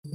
বাহ,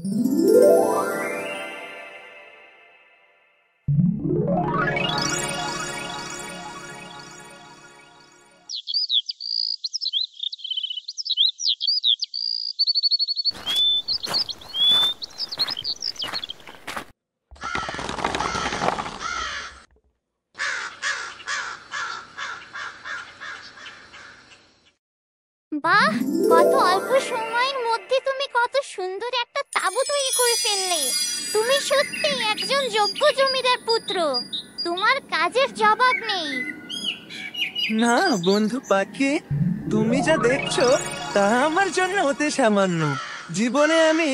কত অল্প সময়ের মধ্যে তুমি কত সুন্দর একটা তাঁবু তৈরি করে ফেললে। তুমি সত্যি একজন যোগ্য জমিদার পুত্র। তোমার কাজের জবাব নেই। না বন্ধু পাখি, তুমি যা দেখছো তা আমার জন্য অতি সামান্য। জীবনে আমি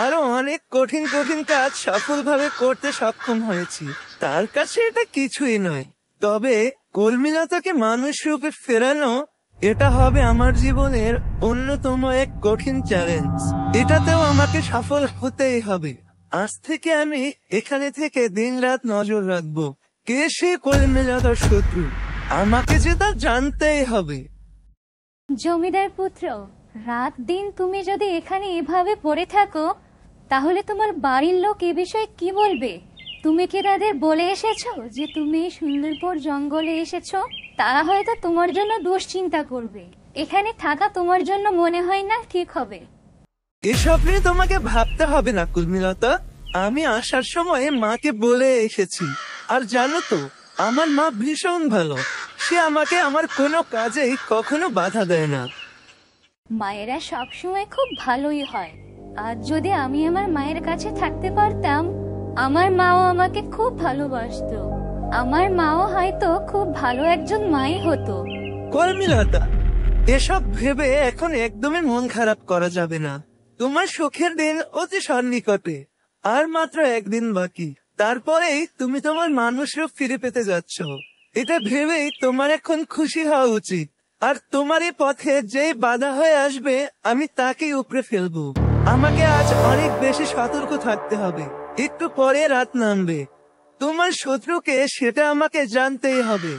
আরো অনেক কঠিন কঠিন কাজ সফলভাবে করতে সক্ষম হয়েছি, তার কাছে এটা কিছুই নয়। তবে কর্মীলতাকে মানুষ রূপে ফেরানো, এটা হবে আমার জীবনের অন্যতম এক কঠিন চ্যালেঞ্জ। এটাতেও আমাকে সফল হতেই হবে। আজ থেকে আমি এখানে থেকে দিনরাত নজর রাখবো কে সে কর্মীলতার শত্রু, আমাকে যেটা জানতেই হবে। জমিদার পুত্র, রাত দিন তুমি যদি এখানে এভাবে পড়ে থাকো তাহলে তোমার বাড়ির লোক এ বিষয়ে কি বলবে? তুমি কি তাদের বলে এসেছো যে তুমি এই সুন্দরপুর জঙ্গলে এসেছো? তারা হয়তো তোমার জন্য দুশ্চিন্তা করবে। এখানে থাকা তোমার জন্য মনে হয় না ঠিক হবে। এসব নিয়ে তোমাকে ভাবতে হবে না কর্মীলতা। আমি আসার সময় মাকে বলে এসেছি। আর জানো তো, আমার মা ভীষণ ভালো। সে আমাকে আমার কোনো কাজেই কখনো বাধা দেয় না। মায়েরা সবসময় খুব ভালোই হয়। আজ যদি আমি আমার মায়ের কাছে থাকতে পারতাম, আমার মাও আমাকে খুব ভালোবাসতো। আমার মাও হয়তো খুব ভালো একজন মাই হতো। কর্মীলতা, এসব ভেবে এখন একদমই মন খারাপ করা যাবে না। তোমার সুখের দিন অতি সন্নিকটে। আর মাত্র একদিন বাকি, তারপরেই তুমি তোমার মানুষ রূপ ফিরে পেতে যাচ্ছ। এটা ভেবেই তোমার এখন খুশি হওয়া উচিত। আর তোমার এই পথে যেই বাধা হয়ে আসবে, আমি তাকেই উপড়ে ফেলবো। আমাকে আজ অনেক বেশি সতর্ক থাকতে হবে। একটু পরে রাত নামবে। তোমার শত্রুকে সেটা আমাকে জানতেই হবে।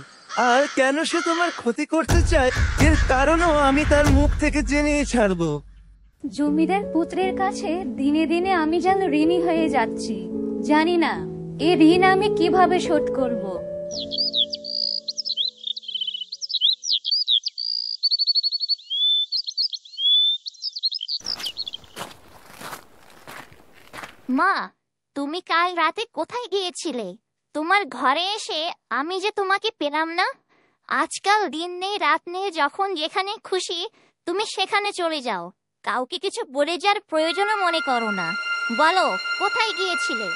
আর কেন সে তোমার ক্ষতি করতে চায়, এর কারণও আমি তার মুখ থেকে জেনেই ছাড়বো। জমিদার পুত্রের কাছে দিনে দিনে আমি যেন ঋণী হয়ে যাচ্ছি। জানি না এই ঋণ আমি কিভাবে শোধ করব। মা, তুমি কাল রাতে কোথায় গিয়েছিলে? তোমার ঘরে এসে আমি যে তোমাকে পেলাম না। আজকাল দিন নেই রাত নেই, যখন যেখানে খুশি তুমি সেখানে চলে যাও। কাউকে কিছু বলে যাওয়ার প্রয়োজনও মনে করো না। বলো, কোথায় গিয়েছিলে?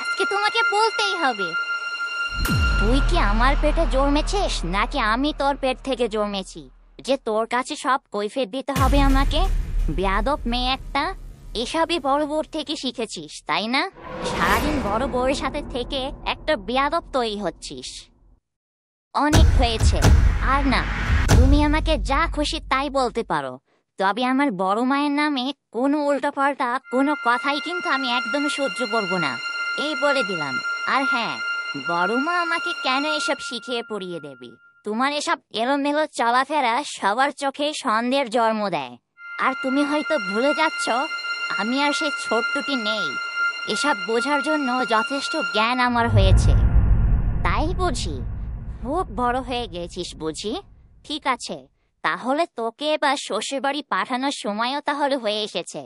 আজকে তোমাকে বলতেই হবে। তুই কি আমার পেটে জন্মেছিস নাকি আমি তোর পেট থেকে জন্মেছি যে তোর কাছে সব কৈফিয়ত দিতে হবে আমাকে? বেয়াদব মেয়ে একটা। এসবই বড় বউর থেকে শিখেছিস, তাই না? সারাদিন বড় বউয়ের সাথে থেকে একটা বেয়াদব তৈরি হচ্ছিস। অনেক হয়েছে। আর না, তুমি আমাকে যা খুশি তাই বলতে পারো, তবে আমার বড় মায়ের নামে কোনো উল্টোপাল্টা কোনো কথাই কিন্তু আমি একদম সহ্য করব না, এই বলে দিলাম। আর হ্যাঁ, বড় মা আমাকে কেন এসব শিখিয়ে পড়িয়ে দেবে? তোমার এসব এলোমেলো চলাফেরা সবার চোখে সন্দেহের জন্ম দেয়। আর তুমি হয়তো ভুলে যাচ্ছ আমি আর সেই ছোট্টটি নেই। এসব বোঝার জন্য যথেষ্ট জ্ঞান আমার হয়েছে, তাই বুঝি। খুব বড় হয়ে গেছিস বুঝি? ঠিক আছে, তাহলে তোকে এবার শ্বশুর বাড়ি পাঠানোর সময়ও তাহলে হয়ে এসেছে।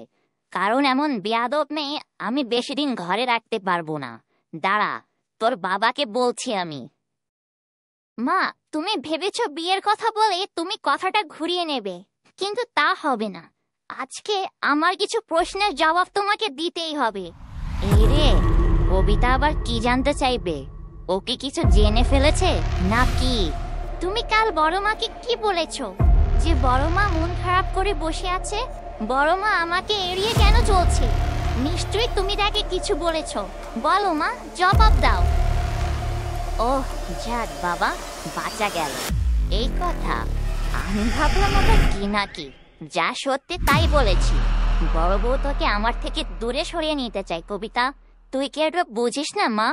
কারণ এমন বেয়াদব মেয়ে আমি বেশি দিন ঘরে রাখতে পারবো না। দাঁড়া, তোর বাবাকে বলছি আমি। মা, তুমি ভেবেছো বিয়ের কথা বলে তুমি কথাটা ঘুরিয়ে নেবে, কিন্তু তা হবে না। আজকে আমার কিছু প্রশ্নের জবাব তোমাকে দিতেই হবে। এই রে, কবিতা আবার কি জানতে চাইবে? ও কি কিছু জেনে ফেলেছে নাকি? তুমি কাল বড় মাকে কি বলেছো? যে বড় মা মন খারাপ করে বসে আছে, বড় মা আমাকে এড়িয়ে কেন চলছে? নিশ্চয়ই তুমি তাকে কিছু বলেছো। বলো মা, জবাব দাও। ওহ যাক বাবা, বাঁচা গেল। এই কথা আমি ভাবলাম ওটা কি নাকি। যা সত্যি তাই বলেছি। বড় বউ তোকে আমার থেকে দূরে সরিয়ে নিতে চাই কবিতা। তুই কি এটা বুঝিস না মা?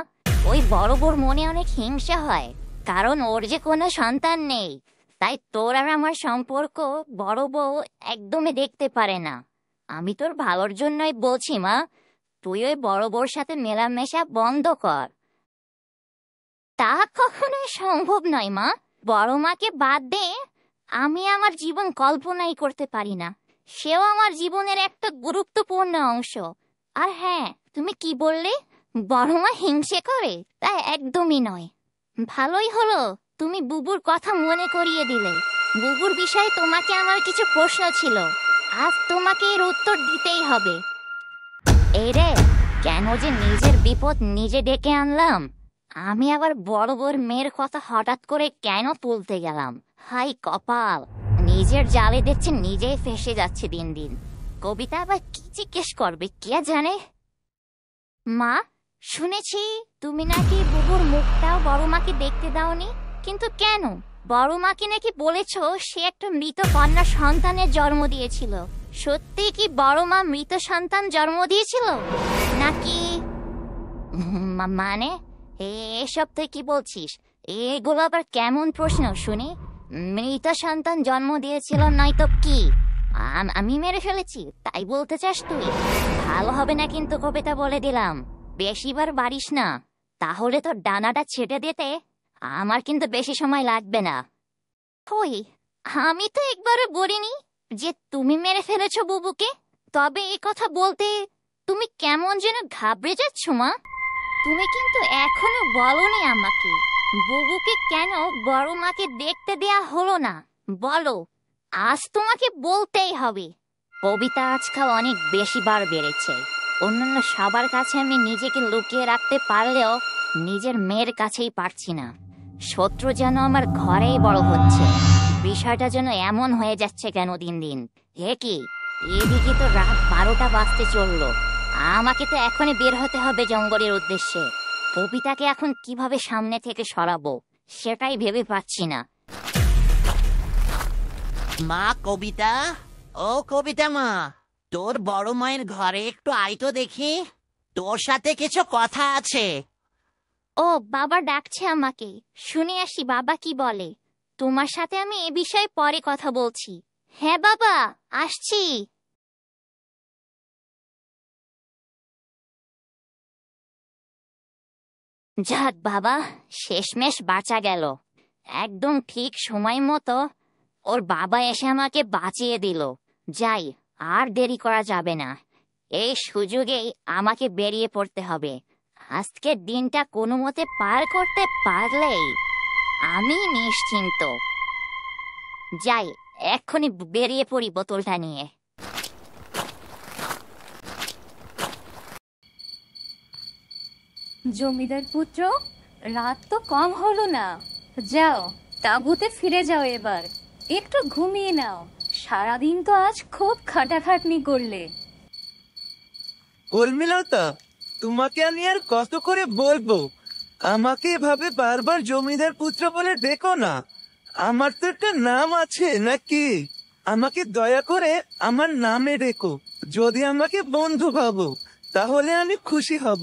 ওই বড় বউর মনে অনেক হিংসা হয়, কারণ ওর যে কোনো সন্তান নেই। তাই তোর আর আমার সম্পর্ক বড় বউ একদমই দেখতে পারে না। আমি তোর ভালোর জন্যই বলছি মা, তুই ওই বড় বউর সাথে মেলামেশা বন্ধ কর। তা কখনোই সম্ভব নয় মা। বড় মাকে বাদ দে, আমি আমার জীবন কল্পনাই করতে পারি না। সেও আমার জীবনের একটা গুরুত্বপূর্ণ অংশ। আর হ্যাঁ, তুমি কি বললে বড় মা হিংসে করে? তা একদমই নয়। ভালোই হলো তুমি বুবুর কথা মনে করিয়ে দিলে। বুবুর বিষয়ে তোমাকে আমার কিছু প্রশ্ন ছিল, আজ তোমাকে এর উত্তর দিতেই হবে। এই রে, কেন যে নিজের বিপদ নিজে ডেকে আনলাম। আমি আবার বড় বড় মেয়ের কথা হঠাৎ করে কেন তুলতে গেলাম? হাই কপাল, নিজের জালে দেখছে নিজেই ফেসে যাচ্ছে দিন দিন। কবিতা আবার কি জিজ্ঞেস করবে কে জানে। মা, শুনেছি তুমি নাকি বুবুর মুখটাও বড় মাকে দেখতে দাওনি, কিন্তু কেন? বড় মাকে নাকি বলেছো সে একটা মৃত কন্যা সন্তানের জন্ম দিয়েছিল। সত্যি কি বড় মা মৃত সন্তান জন্ম দিয়েছিল নাকি? মানে এসব তুই কি বলছিস? এগুলো আবার কেমন প্রশ্ন শুনি? মৃত সন্তান জন্ম দিয়েছিল নয়তো কি আমি মেরে ফেলেছি তাই বলতে চাস তুই? ভালো হবে না কিন্তু কবিতা, বলে দিলাম। বেশিবার বাড়িস না, তাহলে তোর ডানাটা ছেটে দিতে আমার কিন্তু বেশি সময় লাগবে না। কই, আমি তো একবারও বলিনি যে তুমি মেরে ফেলেছো বুবুকে। তবে এই কথা বলতে তুমি কেমন যেন ঘাবড়ে যাচ্ছ মা। তুমি কিন্তু এখনো বলনি আমাকে বুবুকে কেন বড় মাকে দেখতে দেয়া হলো না। বলো, আজ তোমাকে বলতেই হবে। কবিতা আজকাল অনেক বেশি বার বেড়েছে। অন্যান্য সবার কাছে আমি নিজেকে লুকিয়ে রাখতে পারলেও নিজের মেয়ের কাছেই পারছি না। শত্রু যেন আমার ঘরেই বড় হচ্ছে। বিষয়টা যেন এমন হয়ে যাচ্ছে কেন দিন দিন। হে কি, এদিকে তো রাত 12টা বাজতে চললো। আমাকে তো এখনই বের হতে হবে জঙ্গলের উদ্দেশ্যে। কবিতাকে এখন কিভাবে সামনে থেকে সরাবো সেটাই ভেবে পাচ্ছি না। মা কবিতা, ও কবিতা মা, তোর বড় মায়ের ঘরে একটু আয় তো দেখি, তোর সাথে কিছু কথা আছে। ও বাবা ডাকছে আমাকে, শুনে আসি বাবা কি বলে। তোমার সাথে আমি এ বিষয়ে পরে কথা বলছি। হ্যাঁ বাবা, আসছি। যাক বাবা, শেষমেশ বাঁচা গেল। একদম ঠিক সময় মতো ওর বাবা এসে আমাকে বাঁচিয়ে দিল। যাই, আর দেরি করা যাবে না। এই সুযোগেই আমাকে বেরিয়ে পড়তে হবে। আজকের দিনটা কোনো মতে পার করতে পারলেই আমি নিশ্চিন্ত। যাই, এক্ষুনি বেরিয়ে পড়ি বোতলটা নিয়ে। জমিদার পুত্র, রাত তো কম হলো না। যাও, তাঁবুতে ফিরে যাও এবার। একটু ঘুমিয়ে নাও। সারাদিন তো আজ খুব খাটাখাটনি করলে। উর্মিলতা, তোমাকে আমি আর কত করে বলবো, আমাকে এভাবে বারবার জমিদার পুত্র বলে ডেকো না। আমার তো একটা নাম আছে নাকি? আমাকে দয়া করে আমার নামে ডেকো। যদি আমাকে বন্ধু ভাবো তাহলে আমি খুশি হব।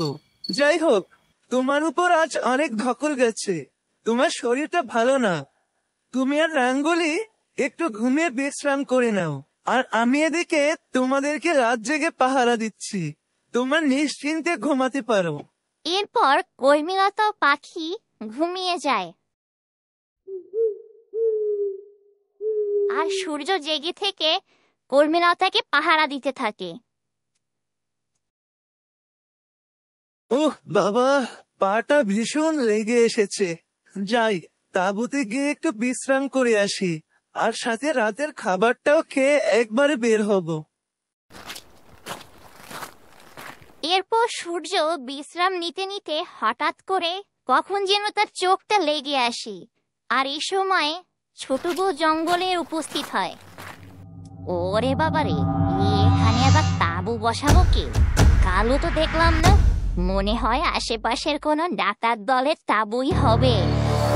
যাই হোক, তোমার উপর আজ অনেক ধকল গেছে। তোমার শরীরটা ভালো না। তুমি আর রাঙ্গুলি একটু ঘুমিয়ে বিশ্রাম করে নাও। আর আমি এদিকে তোমাদেরকে রাত জেগে পাহারা দিচ্ছি। তোমার নিশ্চিন্তে ঘুমাতে পারো। এরপর কর্মীলতা পাখি ঘুমিয়ে যায় আর সূর্য জেগে থেকে কর্মীলতাকে পাহারা দিতে থাকে। ওহ বাবা, পাটা ভীষণ লেগে এসেছে। যাই, তাঁবুতে গিয়ে একটু বিশ্রাম করে আসি। আর সাথে রাতের খাবারটাও খেয়ে একবারে বের হব। এরপর সূর্য বিশ্রাম নিতে নিতে হঠাৎ করে কখন যেন তার চোখটা লেগে আসে। আর এই সময় ছোট বউ জঙ্গলে উপস্থিত হয়। ওরে বাবারে, এখানে আবার তাঁবু বসাবো কি? কালো তো দেখলাম না। মনে হয় আশেপাশের কোনো ডাকাত দলের তাঁবুই হবে।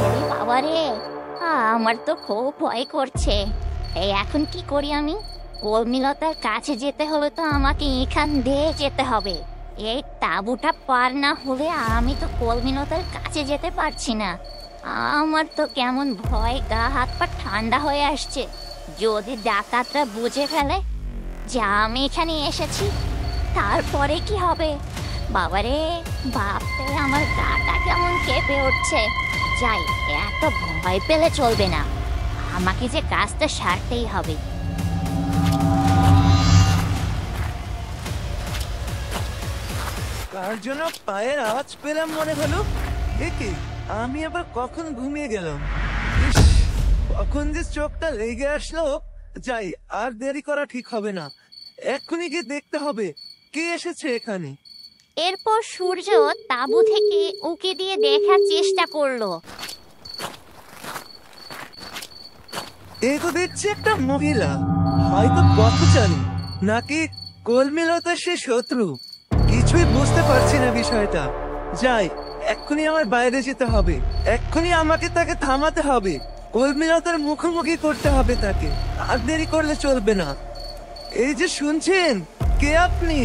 ওরে বাবারে, আমার তো খুব ভয় করছে। এই এখন কি করি আমি? কর্মীলতার কাছে যেতে হলে তো আমাকে এখান দিয়ে যেতে হবে। এই তাঁবুটা পার না হলে আমি তো কর্মীলতার কাছে যেতে পারছি না। আমার তো কেমন ভয়, গা হাত পা ঠান্ডা হয়ে আসছে। যদি ডাকাতরা বুঝে ফেলে? যে আমি এখানে এসেছি? তারপরে কি হবে? বাবারে, বাপরে, আমার গাটা কেমন কেঁপে উঠছে। যাই, এত ভয় পেলে চলবে না, আমাকে যে কাজটা সারতেই হবে। কার জন্য পায়ের আওয়াজ পেলাম মনে হলো। একে আমি আবার কখন ঘুমিয়ে গেলাম? ইস, কখন যে চোখটা লেগে আসলো। যাই, আর দেরি করা ঠিক হবে না, এক্ষুনি গিয়ে দেখতে হবে কে এসেছে এখানে। এরপর সূর্য তাঁবু থেকে উকি দিয়ে দেখার চেষ্টা করলো। এই তো দেখছি একটা মহিলা, হয়তো পথচারী নাকি কলমিলতা সে শত্রু, কিছুই বুঝতে পারছি না বিষয়টা। যাই, এক্ষুনি আমার বাইরে যেতে হবে, এক্ষুনি আমাকে তাকে থামাতে হবে, কলমিলতার মুখোমুখি করতে হবে তাকে, আর দেরি করলে চলবে না। এই যে শুনছেন, কে আপনি?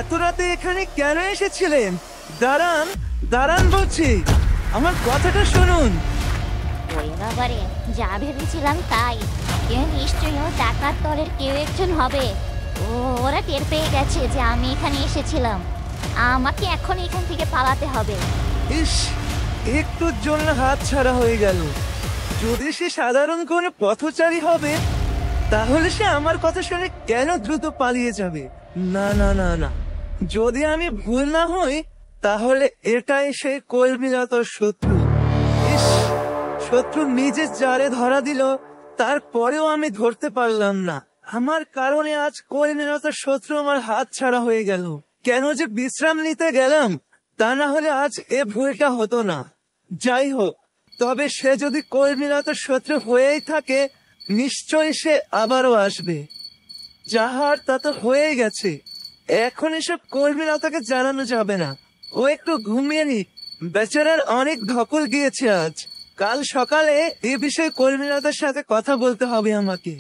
এত রাতে এখানে কেন এসেছিলেন? দাঁড়ান, দাঁড়ান বলছি, আমার কথাটা শুনুন। ওই বাবারে, যা ভেবেছিলাম তাই। এ নিশ্চয়ই ও ডাকাত দলের কেউ একজন হবে। ওরা টের পেয়ে গেছে যে আমি এখানে এসেছিলাম। আমাকে এখন এখান থেকে পালাতে হবে। ইস, একটুর জন্য হাত ছাড়া হয়ে গেল। যদি সে সাধারণ কোনো পথচারী হবে, তাহলে সে আমার কথা শুনে কেন দ্রুত পালিয়ে যাবে? না না না না, যদি আমি ভুল না হই, তাহলে এটাই সে কলমিলতার শত্রু। ইস, শত্রু নিজে জারে ধরা দিল, তারপরেও আমি ধরতে পারলাম না। আমার কারণে আজ কলমিলতার শত্রু আমার হাত ছাড়া হয়ে গেল। কেন যে বিশ্রাম নিতে গেলাম, তা না হলে আজ এ ভুলটা হতো না। যাই হোক, তবে সে যদি কলমিলতার শত্রু হয়েই থাকে, নিশ্চয়ই সে আবারও আসবে। যাহার তা তো হয়ে গেছে, এখন এসব কলমিলতাকে জানানো যাবে না। ও একটু ঘুমিয়ে নি, বেচারার অনেক ধকল গিয়েছে আজ। কাল সকালে এ বিষয়ে কলমিলতার সাথে কথা বলতে হবে আমাকে।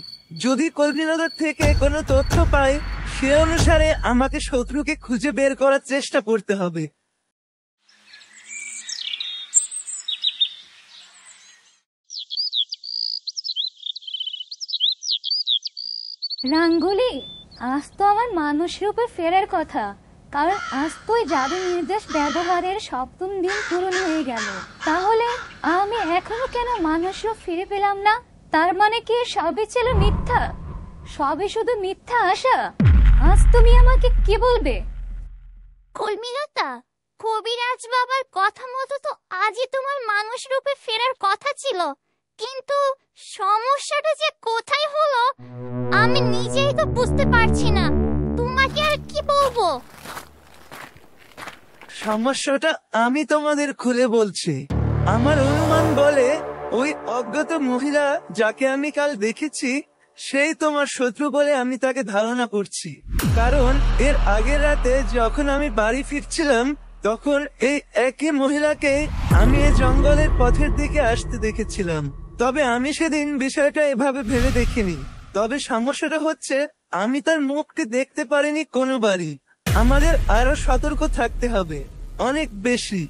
যদি কলমিলতার থেকে কোনো তথ্য পাই, সে অনুসারে আমাকে শত্রুকে খুঁজে বের করার চেষ্টা করতে হবে। রাঙ্গুলি, আজ তো আমার মানুষ রূপে ফেরার কথা, কারণ আজ তো ওই জাদু নির্দেশ ব্যবহারের 7ম দিন পূরণ হয়ে গেল। তাহলে আমি এখনো কেন মানুষ রূপ ফিরে পেলাম না? তার মানে কি সবই ছিল মিথ্যা? সবই শুধু মিথ্যা আশা? আজ তুমি আমাকে কি বলবে? কলমিলতা, কবিরাজ বাবার কথা মতো তো আজই তোমার মানুষ রূপে ফেরার কথা ছিল, কিন্তু সমস্যাটা যে কোথায় হলো আমি নিজেই তো বুঝতে পারছি না। তোমাকে আর কি বলবো? সমস্যাটা আমি তোমাদের খুলে বলছি। আমার অনুমান বলে, ওই অজ্ঞাত মহিলা যাকে আমি কাল দেখেছি, সেই তোমার শত্রু বলে আমি তাকে ধারণা করছি। কারণ এর আগের রাতে যখন আমি বাড়ি ফিরছিলাম, তখন এই একই মহিলাকে আমি এই জঙ্গলের পথের দিকে আসতে দেখেছিলাম। তবে আমি সেদিন বিষয়টা এভাবে ভেবে দেখিনি। তবে সমস্যাটা হচ্ছে, আমি তার মুখটি দেখতে পারিনি কোনোবারই। আমাদের আরো সতর্ক থাকতে হবে, অনেক বেশি।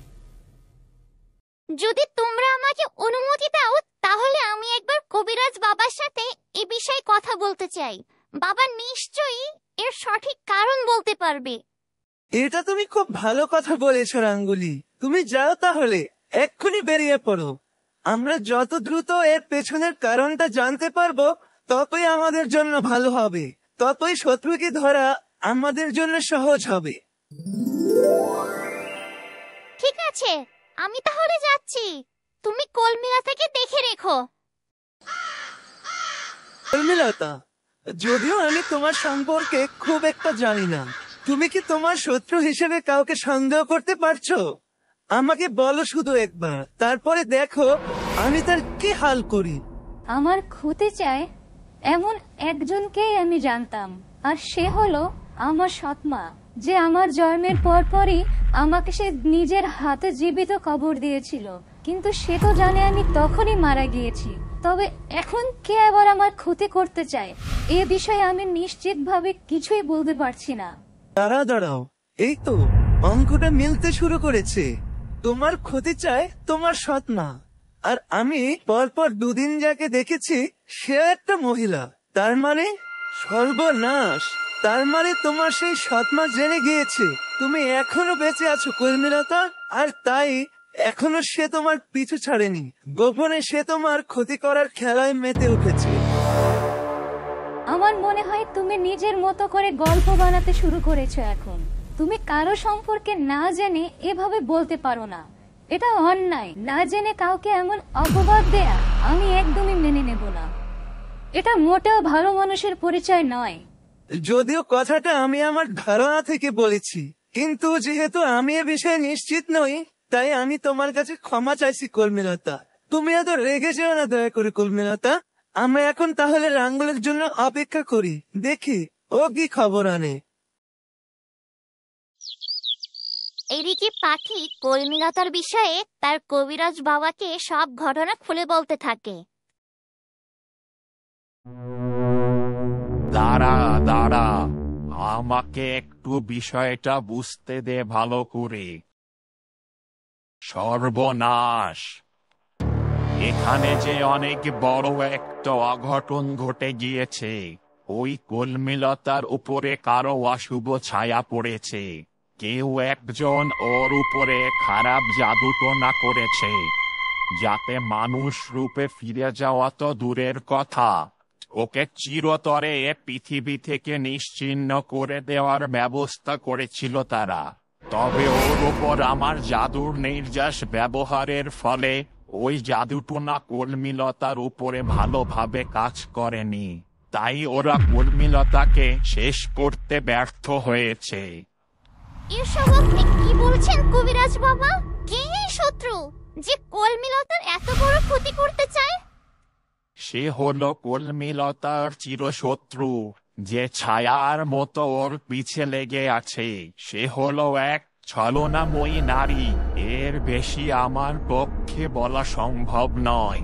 যদি তোমরা আমাকে অনুমতি দাও, তাহলে আমি একবার কবিরাজ বাবার সাথে এ বিষয়ে কথা বলতে চাই। বাবা নিশ্চয়ই এর সঠিক কারণ বলতে পারবে। এটা তুমি খুব ভালো কথা বলেছো রাঙ্গুলি। তুমি যাও তাহলে, এক্ষুনি বেরিয়ে পড়ো। আমরা যত দ্রুত এর পেছনের কারণটা জানতে পারবো, ততই আমাদের জন্য ভালো হবে, ততই শত্রুকে ধরা আমাদের জন্য সহজ হবে। ঠিক আছে, আমি তাহলে যাচ্ছি। তুমি কলমিলা থেকে দেখে রেখো। উর্মিলতা, যদিও আমি তোমার সম্পর্কে খুব একটা জানি না, তুমি কি তোমার শত্রু হিসেবে কাউকে সন্দেহ করতে পারছো? আমাকে বলো শুধু একবার, তারপরে দেখো আমি তার কি হাল করি। আমার ক্ষতি চায় এমন একজনকেই আমি জানতাম, আর সে হলো আমার সৎমা, যে আমার জন্মের পরপরই আমাকে সে নিজের হাতে জীবিত কবর দিয়েছিল। কিন্তু সে তো জানে আমি তখনই মারা গিয়েছি। তবে এখন কে আবার আমার ক্ষতি করতে চায়, এ বিষয়ে আমি নিশ্চিতভাবে কিছুই বলতে পারছি না। দাঁড়াও, এই তো অঙ্কটা মিলতে শুরু করেছে। তোমার ক্ষতি চায় তোমার সৎমা, আর আমি পরপর 2 দিন যাকে দেখেছি সে একটা মহিলা। তার মানে সর্বনাশ, তার মানে তোমার সেই সৎমা জেনে গিয়েছে তুমি এখনো বেঁচে আছো কর্মীলতা, আর তাই এখনো সে তোমার পিছু ছাড়েনি। গোপনে সে তোমার ক্ষতি করার খেলায় মেতে উঠেছে। আমার মনে হয় তুমি নিজের মতো করে গল্প বানাতে শুরু করেছো এখন। তুমি কারো সম্পর্কে না জেনে এভাবে বলতে পারো না, এটা অন্যায়। না জেনে কাউকে এমন অপবাদ দেয়া আমি একদমই মেনে নেব না। এটা মোটেও ভালো মানুষের পরিচয় নয়। যদিও কথাটা আমি আমার ধারণা থেকে বলেছি, কিন্তু যেহেতু আমি এ বিষয়ে নিশ্চিত নই, তাই আমি তোমার কাছে ক্ষমা চাইছি কর্মীলতা। তুমি এত রেগে যেও না দয়া করে কর্মীলতা। আমরা এখন তাহলে রাঙ্গুলের জন্য অপেক্ষা করি, দেখি ও কি খবর আনে। এদিকে পাখি কর্মীলতার বিষয়ে তার কবিরাজ বাবাকে সব ঘটনা খুলে বলতে থাকে। দাঁড়া দাঁড়া, আমাকে একটু বিষয়টা বুঝতে দে ভালো করে। সর্বনাশ, এখানে যে অনেক বড় একটা অঘটন ঘটে গিয়েছে। ওই কলমিলতার উপরে কারো অশুভ ছায়া পড়েছে। কেউ একজন ওর উপরে খারাপ জাদুটোনা করেছে, যাতে মানুষ রূপে ফিরে যাওয়া তো দূরের কথা, ওকে চিরতরে এ পৃথিবী থেকে নিশ্চিহ্ন করে দেওয়ার ব্যবস্থা করেছিল তারা। তবে ওর উপর আমার জাদুর নির্যাস ব্যবহারের ফলে ওই জাদুটোনা কলমিলতার উপরে ভালোভাবে কাজ করেনি, তাই ওরা কলমিলতাকে শেষ করতে ব্যর্থ হয়েছে। এসব আপনি কি বলছেন কবিরাজ বাবা? কে এই শত্রু যে কলমিলতার এত বড় ক্ষতি করতে চায়? সে হলো কলমিলতার চিরশত্রু, যে ছায়ার মতো ওর পিছে লেগে আছে। সে হলো এক ছলনাময়ী নারী। এর বেশি আমার পক্ষে বলা সম্ভব নয়।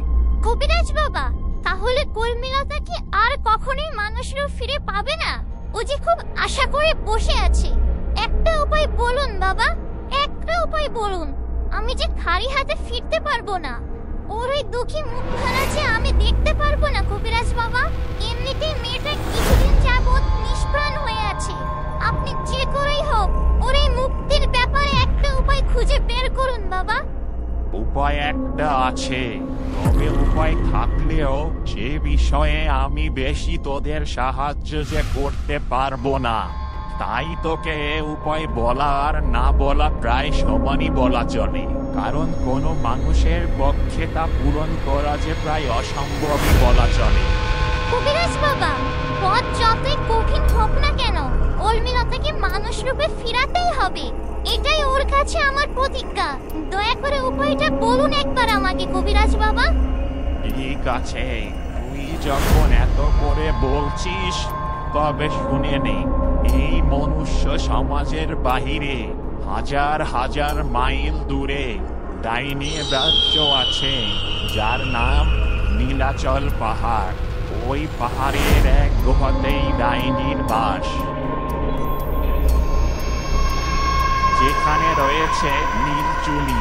কবিরাজ বাবা, তাহলে কলমিলতা কি আর কখনোই মানুষের ফিরে পাবে না? ও যে খুব আশা করে বসে আছে। একটা উপায় বলুন বাবা, একটা উপায় বলুন। আমি যে খালি হাতে ফিরতে পারবো না। ওর ওই দুঃখী মুখখানা যে আমি দেখতে পারবো না কবিরাজ বাবা। এমনিতেই মেয়েটা কিছুদিন যাবৎ নিষ্প্রাণ হয়ে আছে। আপনি যে করেই হোক ওর এই মুক্তির ব্যাপারে একটা উপায় খুঁজে বের করুন বাবা। উপায় একটা আছে, তবে উপায় থাকলেও সে বিষয়ে আমি বেশি তোদের সাহায্য যে করতে পারবো না। তাই তোকে এ উপায় বলা আর না বলা প্রায় সমানই বলা চলে, কারণ কোনো মানুষের পক্ষে তা পূরণ করা যে প্রায় অসম্ভবই বলা চলে। কবিরাজ বাবা, পথ যতই কঠিন হোক না কেন কলমিলতাকে মানুষ রূপে ফিরাতেই হবে। এটাই ওর কাছে আমার প্রতিজ্ঞা। দয়া করে উপায়টা বলুন একবার আমাকে কবিরাজ বাবা। ঠিক আছে, তুই যখন এত করে বলছিস তবে শুনে নে। এই মনুষ্য সমাজের বাহিরে হাজার হাজার মাইল দূরে ডাইনি রাজ্য আছে, যার নাম নীলাচল পাহাড়। ওই পাহাড়ের এক গুহাতেই ডাইনির বাস, যেখানে রয়েছে নীলচুনি।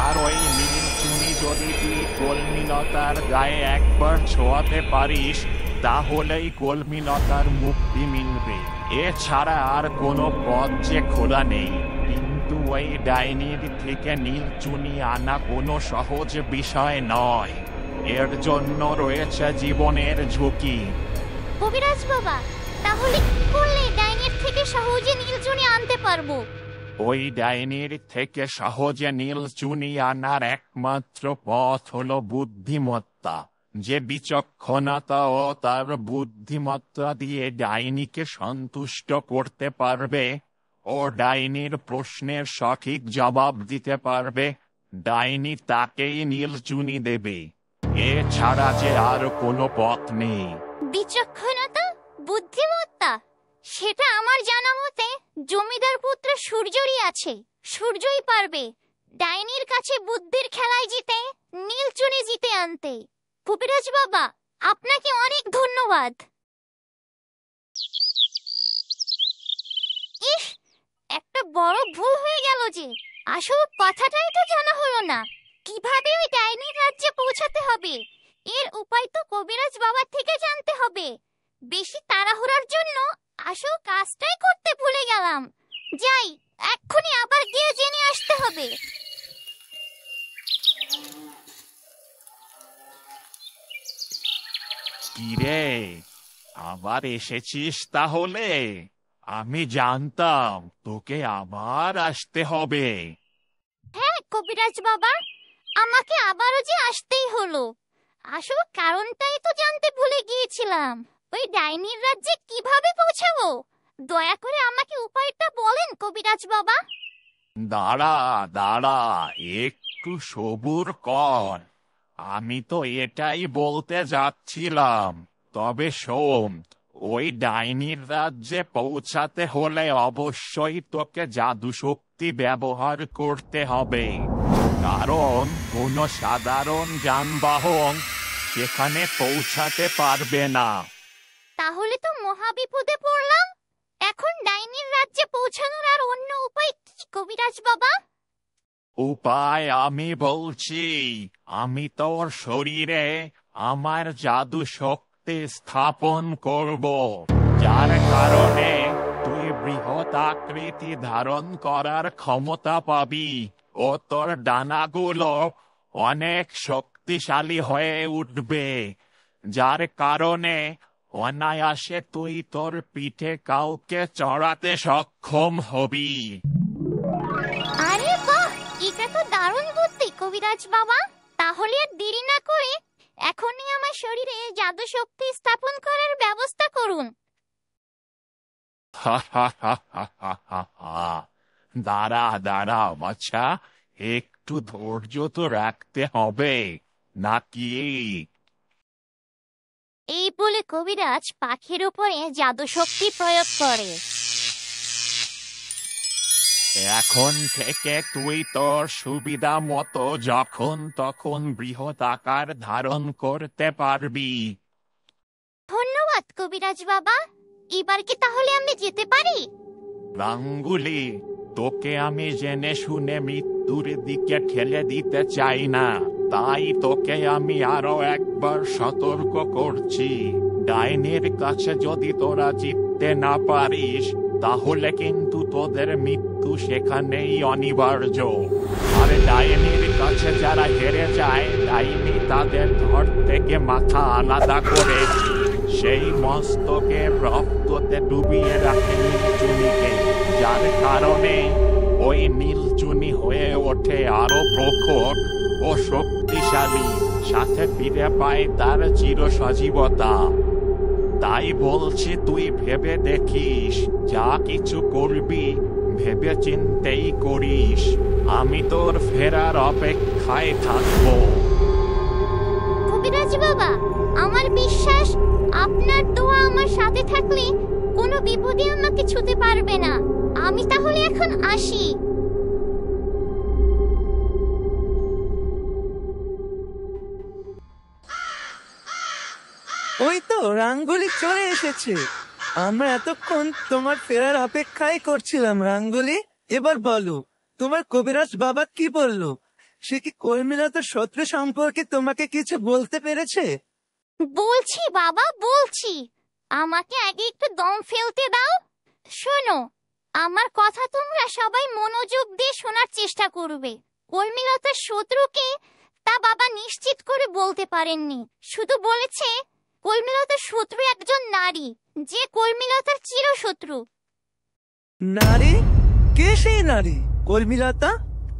আর ওই নীলচুনি যদি তুই কলমিলতার গায়ে একবার ছোঁয়াতে পারিস, তাহলেই কলমিলতার মুক্তি মিলবে। এছাড়া আর কোনো পথ যে খোলা নেই। কিন্তু ওই ডাইনির থেকে নীলচুনি আনা কোনো সহজ বিষয় নয়। এর জন্য রয়েছে জীবনের ঝুঁকি। কবিরাজ বাবা, তাহলে কি করলে ডাইনির থেকে সহজে নীলচুনি আনতে পারবো? ওই ডাইনির থেকে সহজে নীলচুনি আনার একমাত্র পথ হলো বুদ্ধিমত্তা। যে বিচক্ষণতা ও তার বুদ্ধিমত্তা দিয়ে ডাইনিকে সন্তুষ্ট করতে পারবে ও ডাইনির প্রশ্নের সঠিক জবাব দিতে পারবে, ডাইনি তাকেই নীলচুনি দেবে। এছাড়া যে আর কোনো পথ নেই। বিচক্ষণতা, বুদ্ধিমত্তা, সেটা আমার জানা মতে জমিদার পুত্র সূর্যরই আছে। সূর্যই পারবে ডাইনির কাছে বুদ্ধির খেলায় জিতে নীলচুনি জিতে আনতে। কবিরাজ বাবা, আপনাকে অনেক ধন্যবাদ। ইস, একটা বড় ভুল হয়ে গেল যে। আসল কথাটাই তো জানা হলো না, কিভাবে ওই ডাইনির রাজ্যে পৌঁছাতে হবে। এর উপায় তো কবিরাজ বাবার থেকে জানতে হবে। বেশি তাড়াহুড়ার জন্য আসল কাজটাই করতে ভুলে গেলাম। যাই, এক্ষুনি আবার গিয়ে জেনে আসতে হবে। কিরে, আবার এসেছিস তাহলে? আমি জানতাম তোকে আবার আসতে হবে। হ্যাঁ কবিরাজ বাবা, আমাকে আবারও যে আসতেই হলো। আসল কারণটাই তো জানতে ভুলে গিয়েছিলাম। ওই ডাইনির রাজ্যে কিভাবে পৌঁছাবো? দয়া করে আমাকে উপায়টা বলেন কবিরাজ বাবা। দাঁড়া দাঁড়া, একটু সবুর কর। আমি তো এটাই বলতে যাচ্ছিলাম। তবে শোন, ওই ডাইনির রাজ্যে পৌঁছাতে হলে অবশ্যই তোকে জাদু শক্তি ব্যবহার করতে হবে, কারণ কোনো সাধারণ যানবাহন সেখানে পৌঁছাতে পারবে না। তাহলে তো মহা বিপদে পড়লাম। এখন ডাইনির রাজ্যে পৌঁছানোর আর অন্য উপায় কি কবিরাজ বাবা? উপায় আমি বলছি। আমি তোর শরীরে আমার জাদু শক্তি স্থাপন করব, যার কারণে তুই বৃহৎ আকৃতি ধারণ করার ক্ষমতা পাবি ও তোর ডানাগুলো অনেক শক্তিশালী হয়ে উঠবে, যার কারণে অনায়াসে তুই তোর পিঠে কাউকে চড়াতে সক্ষম হবি। আরে বাহ, এটা তো দারুণ বুদ্ধি কবিরাজ বাবা। তাহলে আর দেরি না করে এখনই আমার শরীরে জাদু শক্তি স্থাপন করার ব্যবস্থা করুন। দাঁড়া দাঁড়া বাচ্চা, একটু ধৈর্য তো রাখতে হবে নাকি? এই বলে কবিরাজ পাখির উপরে জাদু শক্তি প্রয়োগ করে। এখন থেকে তুই তোর সুবিধা মতো যখন তখন বৃহৎ আকার ধারণ করতে পারবি। ধন্যবাদ কবিরাজ বাবা। এবার কি তাহলে আমি যেতে পারি? গাঙ্গুলি, তোকে আমি জেনে শুনে মৃত্যুর দিকে ঠেলে দিতে চাই না, তাই তোকে আমি আরো একবার সতর্ক করছি। ডাইনির কাছে যদি তোরা জিততে না পারিস, তাহলে কিন্তু তোদের মৃত্যু সেখানেই অনিবার্য। আর ডাইনির কাছে যারা হেরে যায়, ডাইনি তাদের ধর থেকে মাথা আলাদা করে সেই মস্তকের রক্ততে ডুবিয়ে রাখে নীলচুনিকে, যার কারণে ওই নীলচুনি হয়ে ওঠে আরো প্রখর ও শক্তিশালী, সাথে ফিরে পায় তার চিরসজীবতা। তাই বলছি, তুই ভেবে দেখিস, যা কিছু করবি ভেবে চিন্তেই করিস। আমি তোর ফেরার অপেক্ষায় থাকবো। কবিরাজ বাবা, আমার বিশ্বাস আপনার দোয়া আমার সাথে থাকলে কোনো বিপদই আমাকে ছুঁতে পারবে না। আমি তাহলে এখন আসি। ওই তো রাঙ্গুলি চলে এসেছে। আমরা এতক্ষণ তোমার ফেরার অপেক্ষাই করছিলাম রাঙ্গুলি। এবার বলো, তোমার কবিরাজ বাবা কি বললো? সে কি কর্মীলতার শত্রু সম্পর্কে তোমাকে কিছু বলতে পেরেছে? বলছি বাবা, বলছি। আমাকে আগে একটু দম ফেলতে দাও। শোনো, আমার কথা তোমরা সবাই মনোযোগ দিয়ে শোনার চেষ্টা করবে। কর্মীলতার শত্রুকে তা বাবা নিশ্চিত করে বলতে পারেননি, শুধু বলেছে কর্মীলতার শত্রু একজন নারী, যে কর্মীলতার চিরশত্রু। নারী? কে সেই নারী? কর্মীলতা,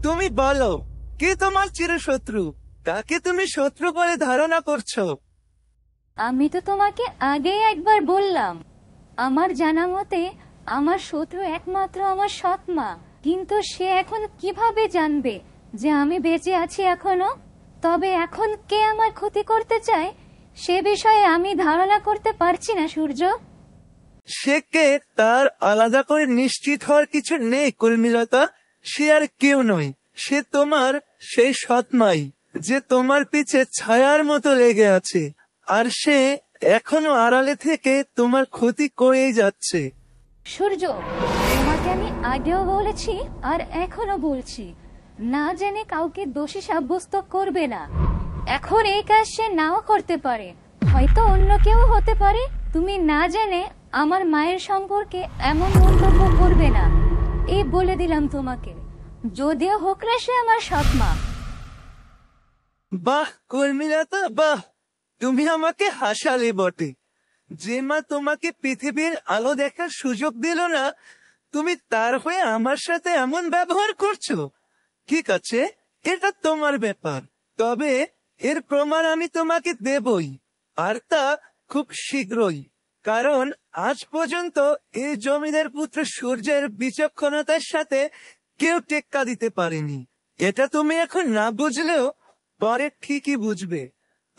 তুমি বলো, কে তোমার চিরশত্রু? তাকে তুমি শত্রু বলে ধারণা করছো? আমি তো তোমাকে আগেই একবার বললাম, আমার জানা মতে আমার শত্রু একমাত্র আমার সৎ মা। কিন্তু সে এখন কিভাবে জানবে যে আমি বেঁচে আছি এখনো? তবে এখন কে আমার ক্ষতি করতে চায় সে বিষয়ে আমি ধারণা করতে পারছি না সূর্য। সে কে তার আলাদা করে নিশ্চিত হওয়ার কিছু নেই কর্মীলতা। সে আর কেউ নয়, সে তোমার সেই সৎমাই, যে তোমার পিছে ছায়ার মতো লেগে আছে। আর সে এখনো আড়ালে থেকে তোমার ক্ষতি করেই যাচ্ছে। সূর্য, তোমাকে আমি আগেও বলেছি আর এখনো বলছি, না জেনে কাউকে দোষী সাব্যস্ত করবে না। এখন এই কাজ সে নাও করতে পারে, হয়তো অন্য কেউ হতে পারে। তুমি না জেনে আমার মায়ের সম্পর্কে এমন মন্তব্য করবে না, এই বলে দিলাম তোমাকে। যদিও হোক না সে আমার সৎ মা। বাহ কর্মীলতা, বাহ, তুমি আমাকে হাসালে বটে। যে মা তোমাকে পৃথিবীর আলো দেখার সুযোগ দিল না, তুমি তার হয়ে আমার সাথে এমন ব্যবহার করছো। ঠিক আছে, এটা তোমার ব্যাপার, তবে এর প্রমাণ আমি তোমাকে দেবই, আর তা খুব শীঘ্রই। কারণ আজ পর্যন্ত এই জমিদার পুত্র সূর্যের বিচক্ষণতার সাথে কেউ টেক্কা দিতে পারেনি। এটা তুমি এখন না বুঝলেও পরে ঠিকই বুঝবে,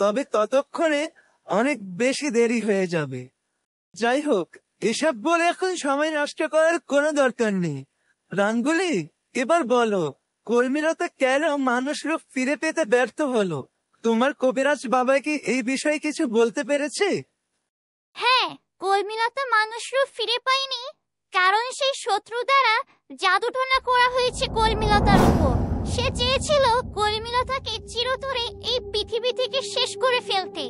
তবে ততক্ষণে অনেক বেশি দেরি হয়ে যাবে। যাই হোক, এসব বলে এখন সময় নষ্ট করার কোনো দরকার নেই। রাঙ্গুলি, এবার বলো, কর্মীলতা কেন মানুষ রূপ ফিরে পেতে ব্যর্থ হলো? তোমার কবিরাজ বাবা কি এই বিষয়ে কিছু বলতে পেরেছে? হ্যাঁ, কর্মীলতা মানুষ রূপ ফিরে পায়নি কারণ সেই শত্রু দ্বারা জাদুটনা করা হয়েছে কর্মীলতার উপর। সে চেয়েছিল কর্মীলতাকে চিরতরে এই পৃথিবী থেকে শেষ করে ফেলতে।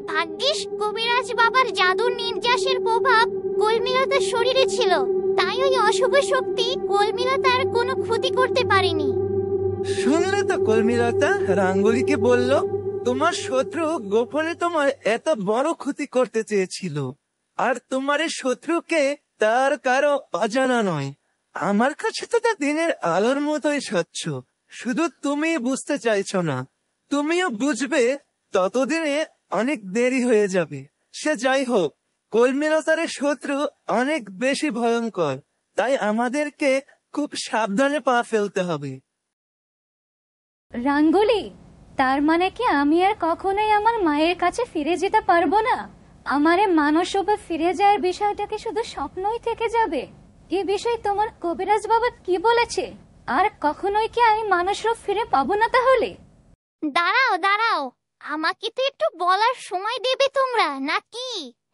ভাগ্যিস কবিরাজ বাবার জাদুর নির্যাসের প্রভাব কর্মীলতার শরীরে ছিল, তাই ওই অশুভ শক্তি কর্মীলতার কোনো ক্ষতি করতে পারেনি। শুনলে তো কর্মীলতা, রাঙ্গুলিকে বলল তোমার শত্রু গোপনে তোমার এত বড় ক্ষতি করতে চেয়েছিল, আর তোমার এই শত্রুকে তার কারো অজানা নয়। আমার কাছে তো তা দিনের আলোর মতোই স্বচ্ছ, শুধু তুমি বুঝতে চাইছো না। তুমিও বুঝবে, ততদিনে অনেক দেরি হয়ে যাবে। সে যাই হোক, কর্মীলতার শত্রু অনেক বেশি ভয়ঙ্কর, তাই আমাদেরকে খুব সাবধানে পা ফেলতে হবে। রাঙ্গুলি, তার মানে কি আমি আর কখনোই আমার মায়ের কাছে ফিরে যেতে পারবো না? আমারে মানুষ রূপে ফিরে যাওয়ার বিষয়টা কি শুধু স্বপ্নই থেকে যাবে? এ বিষয়ে তোমার কবিরাজ বাবা কি বলেছে? আর কখনোই কি আমি মানুষ রূপ ফিরে পাবো না তাহলে? দাঁড়াও দাঁড়াও, আমাকে তো একটু বলার সময় দেবে তোমরা নাকি?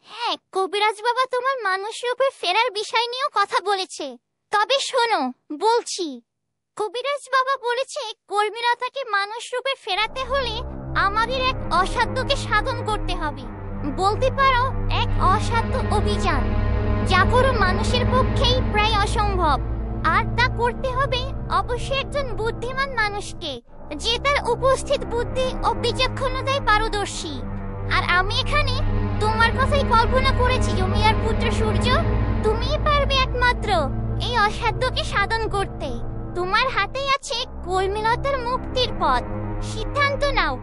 হ্যাঁ, কবিরাজ বাবা তোমার মানুষ রূপে ফেরার বিষয় নিয়েও কথা বলেছে। তবে শোনো, বলছি। কবিরাজ বাবা বলেছে কর্মীলতাকে মানুষ রূপে ফেরাতে হলে আমাদের এক অসাধ্যকে সাধন করতে হবে। বলতে পারো এক অসাধ্য অভিযান, যা কোনো মানুষের পক্ষেই প্রায় অসম্ভব। আর তা করতে হবে অবশ্যই একজন বুদ্ধিমান মানুষকে, যে তার উপস্থিত বুদ্ধি ও বিচক্ষণতায় পারদর্শী। আর আমি এখানে তোমার কথাই কল্পনা করেছি জমিদার পুত্র সূর্য। তুমিই পারবে একমাত্র এই অসাধ্যকে সাধন করতে। তোমার হাতেই আছে কর্মীলতার মুক্তির পথ। সিদ্ধান্ত নাও,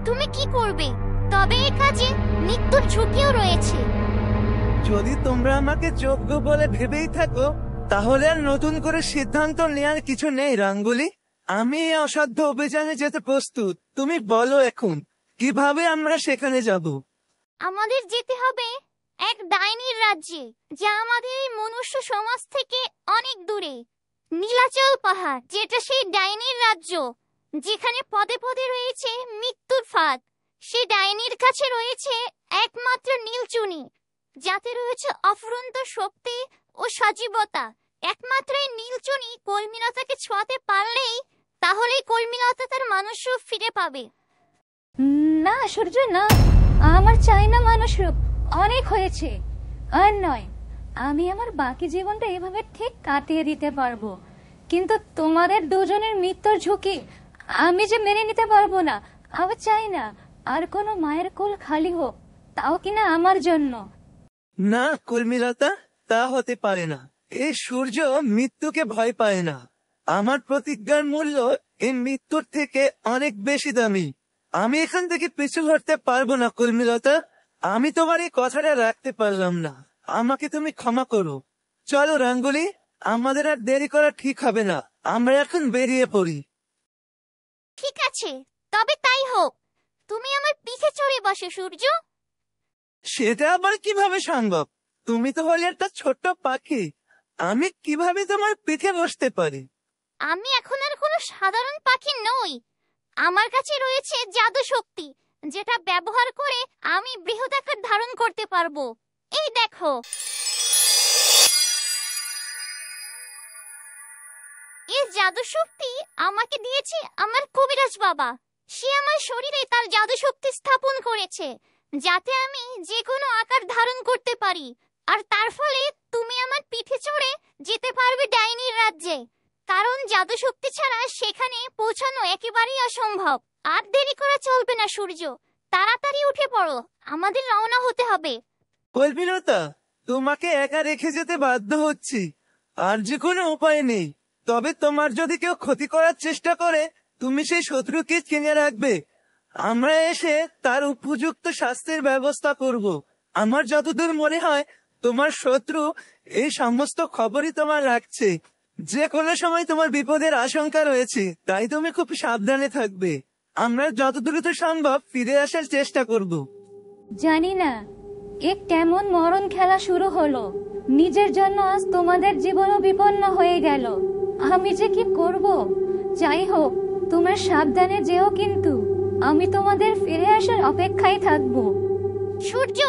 তুমি কি করবে। তবে এ কাজে মৃত্যুর ঝুঁকিও রয়েছে। যদি তোমরা আমাকে যোগ্য বলে ভেবেই থাকো, তাহলে আর নতুন করে সিদ্ধান্ত নেওয়ার কিছু নেই রাঙ্গুলি। আমি এই অসাধ্য অভিযানে যেতে প্রস্তুত। তুমি বলো এখন কিভাবে আমরা সেখানে যাব? আমাদের যেতে হবে এক ডাইনির রাজ্যে, যা আমাদের এই মনুষ্য সমাজ থেকে অনেক দূরে। নীলাচল পাহাড়, যেটা সেই ডাইনির রাজ্য, যেখানে পদে পদে রয়েছে মৃত্যুর ফাঁদ। সেই ডাইনির কাছে রয়েছে একমাত্র নীলচুনি, যাতে রয়েছে অফুরন্ত শক্তি ও সজীবতা। একমাত্র এই নীলচুনি কর্মীলতাকে ছোঁয়াতে পারলেই তাহলেই কর্মীলতা তার মানুষ রূপ ফিরে পাবে। না সূর্য, না, আমার চাই না মানুষ রূপ। অনেক হয়েছে। আর নয়, আমি আমার বাকি জীবনটা এভাবে ঠিক কাটিয়ে দিতে পারবো, কিন্তু তোমাদের দুজনের মৃত্যুর ঝুঁকি আমি যে মেনে নিতে পারবো না। আমি চাই না আর কোনো মায়ের কোল খালি হোক, তাও কিনা আমার জন্য। না কর্মীলতা, তা হতে পারে না। এই সূর্য মৃত্যুকে ভয় পায় না। আমার প্রতিজ্ঞার মূল্য এই মৃত্যুর থেকে অনেক বেশি দামি। আমি এখান থেকে পিছু হটতে পারবো না কর্মীলতা। আমি তোমার এই কথাটা রাখতে পারলাম না, আমাকে তুমি ক্ষমা করো। চলো রাঙ্গুলি, আমাদের আর দেরি করা ঠিক হবে না, আমরা এখন বেরিয়ে পড়ি। ঠিক আছে, তবে তাই হোক। তুমি আমার পিঠে চড়ে বসো সূর্য। সেটা আবার কিভাবে সম্ভব? তুমি তো হলে একটা ছোট্ট পাখি, আমি কিভাবে তোমার পিঠে বসতে পারি? আমি এখন আর কোনো সাধারণ পাখি নই। আমার কাছে রয়েছে জাদু শক্তি, যেটা ব্যবহার করে আমি বৃহদাকার ধারণ করতে পারবো। এই দেখো। এই জাদু শক্তি আমাকে দিয়েছে আমার কবিরাজ বাবা। সে আমার শরীরে তার জাদু শক্তি স্থাপন করেছে, যাতে আমি যে কোনো আকার ধারণ করতে পারি। আর তার ফলে তুমি আমার পিঠে চড়ে যেতে পারবে ডাইনির রাজ্যে, কারণ জাদু শক্তি ছাড়া সেখানে পৌঁছানো একেবারেই অসম্ভব। আর দেরি করা চলবে না সূর্য, তাড়াতাড়ি উঠে পড়ো, আমাদের রওনা হতে হবে। কল্পিলতা, তোমাকে একা রেখে যেতে বাধ্য হচ্ছি, আর যে কোনো উপায় নেই। তবে তোমার যদি কেউ ক্ষতি করার চেষ্টা করে, তুমি সেই শত্রুকে চিনে রাখবে। আমরা এসে তার উপযুক্ত শাস্তির ব্যবস্থা করব। আমার যতদূর মনে হয় তোমার শত্রু এই সমস্ত খবরই তোমার রাখছে। যে কোনো সময় তোমার বিপদের আশঙ্কা রয়েছে, তাই তুমি খুব সাবধানে থাকবে। আমরা যত দ্রুত সম্ভব ফিরে আসার চেষ্টা করব। জানি না এ কেমন মরণ খেলা শুরু হলো। নিজের জন্য আজ তোমাদের জীবনও বিপন্ন হয়ে গেল। আমি যে কি করব। যাই হোক, তোমরা সাবধানে যেও, কিন্তু আমি তোমাদের ফিরে আসার অপেক্ষায় থাকবো। সূর্য,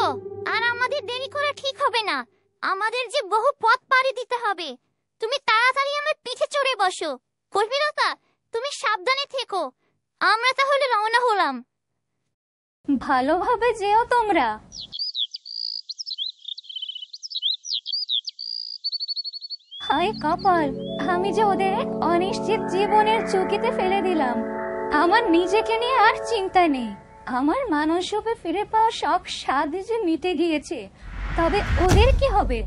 আর আমাদের দেরি করা ঠিক হবে না, আমাদের যে বহু পথ পাড়ি দিতে হবে। তুমি তাড়াতাড়ি আমার পিঠে চড়ে বসো। কল্পিলতা, তুমি সাবধানে থেকো। আমরা তাহলে রওনা হলাম। ভালোভাবে যেও তোমরা। হায় কপাল, আমি যে ওদের এক অনিশ্চিত জীবনের ঝুঁকিতে ফেলে দিলাম। আমার নিজেকে নিয়ে আর চিন্তা নেই। আমার মানুষ রূপে ফিরে পাওয়া সব স্বাদ যে মিটে গিয়েছে, তবে ওদের কি হবে?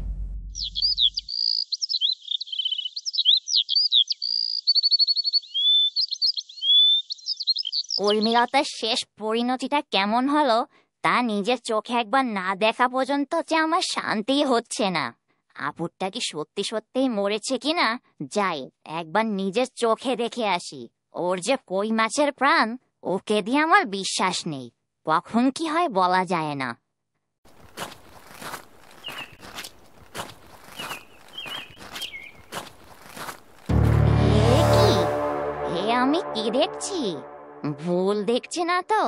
উর্মিলতার শেষ পরিণতিটা কেমন হলো তা নিজের চোখে একবার না দেখা পর্যন্ত যে আমার শান্তি হচ্ছে না। আপুরটা কি সত্যি সত্যিই মরেছে কিনা, যাই একবার নিজের চোখে দেখে আসি। ওর যে কই মাছের প্রাণ, ওকে দিয়ে আমার বিশ্বাস নেই। কখন কি হয় বলা যায় না। এ কি? আমি কি দেখছি? ভুল দেখছি না তো?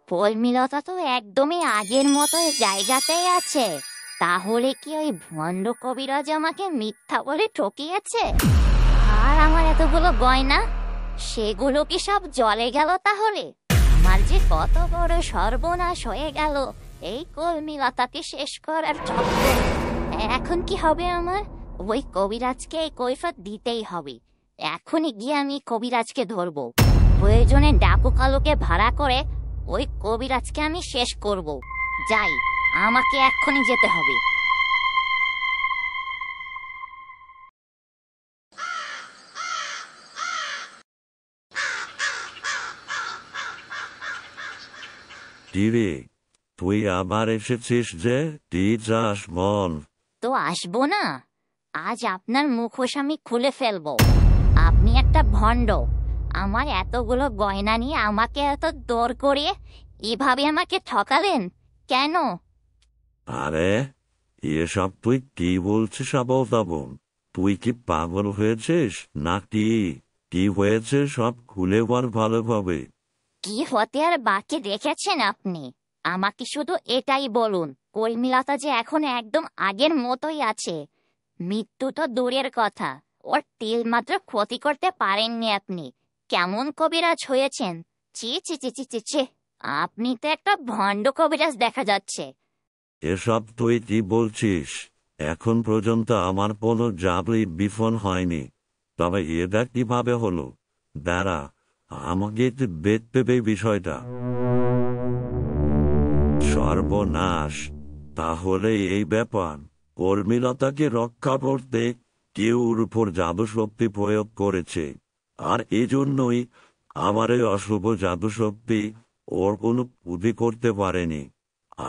পরিমিলতা তো একদমই আগের মতো জায়গাতেই আছে। তাহলে কি ওই ভণ্ড কবিরাজ আমাকে মিথ্যা বলে ঠকিয়েছে? আর আমার এতগুলো গয়না, সেগুলো কি সব জলে গেল তাহলে? আমার যে কত বড় সর্বনাশ হয়ে গেল এই কর্মীলতাকে শেষ করার চক্করে। এখন কি হবে আমার? ওই কবিরাজকে এই কৈফিয়ত দিতেই হবে। এখনই গিয়ে আমি কবিরাজকে ধরবো। প্রয়োজনে ডাকু কালোকে ভাড়া করে ওই কবিরাজকে আমি শেষ করব। যাই, আমাকে এক্ষুনি যেতে হবে। কিরে, তুই আবার এসেছিস যে? তুই যাস মন। তো আসবো না? আজ আপনার মুখোশ আমি খুলে ফেলবো। আপনি একটা ভণ্ড। আমার এতগুলো গয়না নিয়ে আমাকে এত দর করে এভাবে আমাকে ঠকালেন কেন? আরে, এসব তুই কি বলছিস আবল তাবল? তুই কি পাগল হয়েছিস নাকি? কি হয়েছে সব খুলে বল ভালোভাবে। কি হতে আর বাকি রেখেছেন আপনি? আমাকে শুধু এটাই বলুন, কর্মীলতা যে এখন একদম আগের মতোই আছে। মৃত্যু তো দূরের কথা, ওর তিল মাত্র ক্ষতি করতে পারেননি আপনি। কেমন কবিরাজ হয়েছেন! চি চি চি চি চি চি, আপনি তো একটা ভণ্ড কবিরাজ দেখা যাচ্ছে। এসব তুই কি বলছিস? এখন পর্যন্ত আমার কোনো জাদুই বিফল হয়নি। তবে এটা কিভাবে হলো? দাঁড়া, আমাকে একটু দেখতে দে বিষয়টা। সর্বনাশ! তাহলে এই ব্যাপার, কর্মীলতাকে রক্ষা করতে কেউ ওর উপর জাদু শক্তি প্রয়োগ করেছে। আর এজন্যই আমার এই অশুভ জাদু শক্তি ওর কোনো ক্ষতি করতে পারেনি।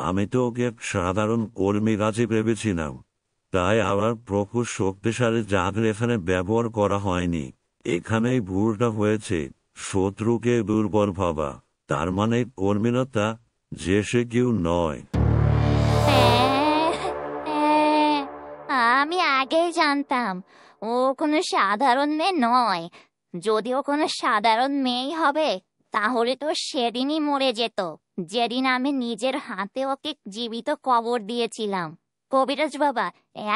আমি তো ওকে সাধারণ কর্মীরাজই ভেবেছিলাম, তাই আমার প্রখর শক্তিশালী জাদু এখানে ব্যবহার করা হয়নি। এখানেই ভুলটা হয়েছে, শত্রুকে দুর্বল ভাবা। তার মানে কর্মীলতা যে সে কেউ নয়। আমি আগেই জানতাম ও কোনো সাধারণ মেয়ে নয়। যদি ও কোনো সাধারণ মেয়েই হবে তাহলে তো সেদিনই মরে যেত, যেদিন আমি নিজের হাতে ওকে জীবিত কবর দিয়েছিলাম। কবিরাজ বাবা,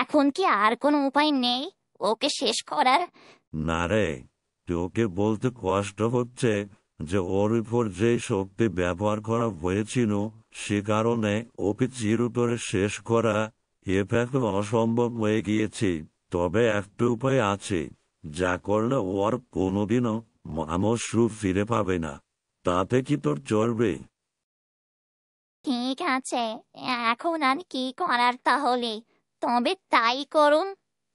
এখন কি আর কোনো উপায় নেই ওকে শেষ করার? না রে, তোকে বলতে কষ্ট হচ্ছে যে ওর উপর যে শক্তি ব্যবহার করা হয়েছিল সে কারণে ওকে চিরতরে শেষ করা এটা তো অসম্ভব হয়ে গিয়েছে। তবে একটা উপায় আছে, যা করলে ও আর কোনোদিনও মানুষ রূপ ফিরে পাবে না। তাতে কি তোর চলবে? ঠিক আছে, এখন আর কি করার তাহলে? তবে তাই করুন।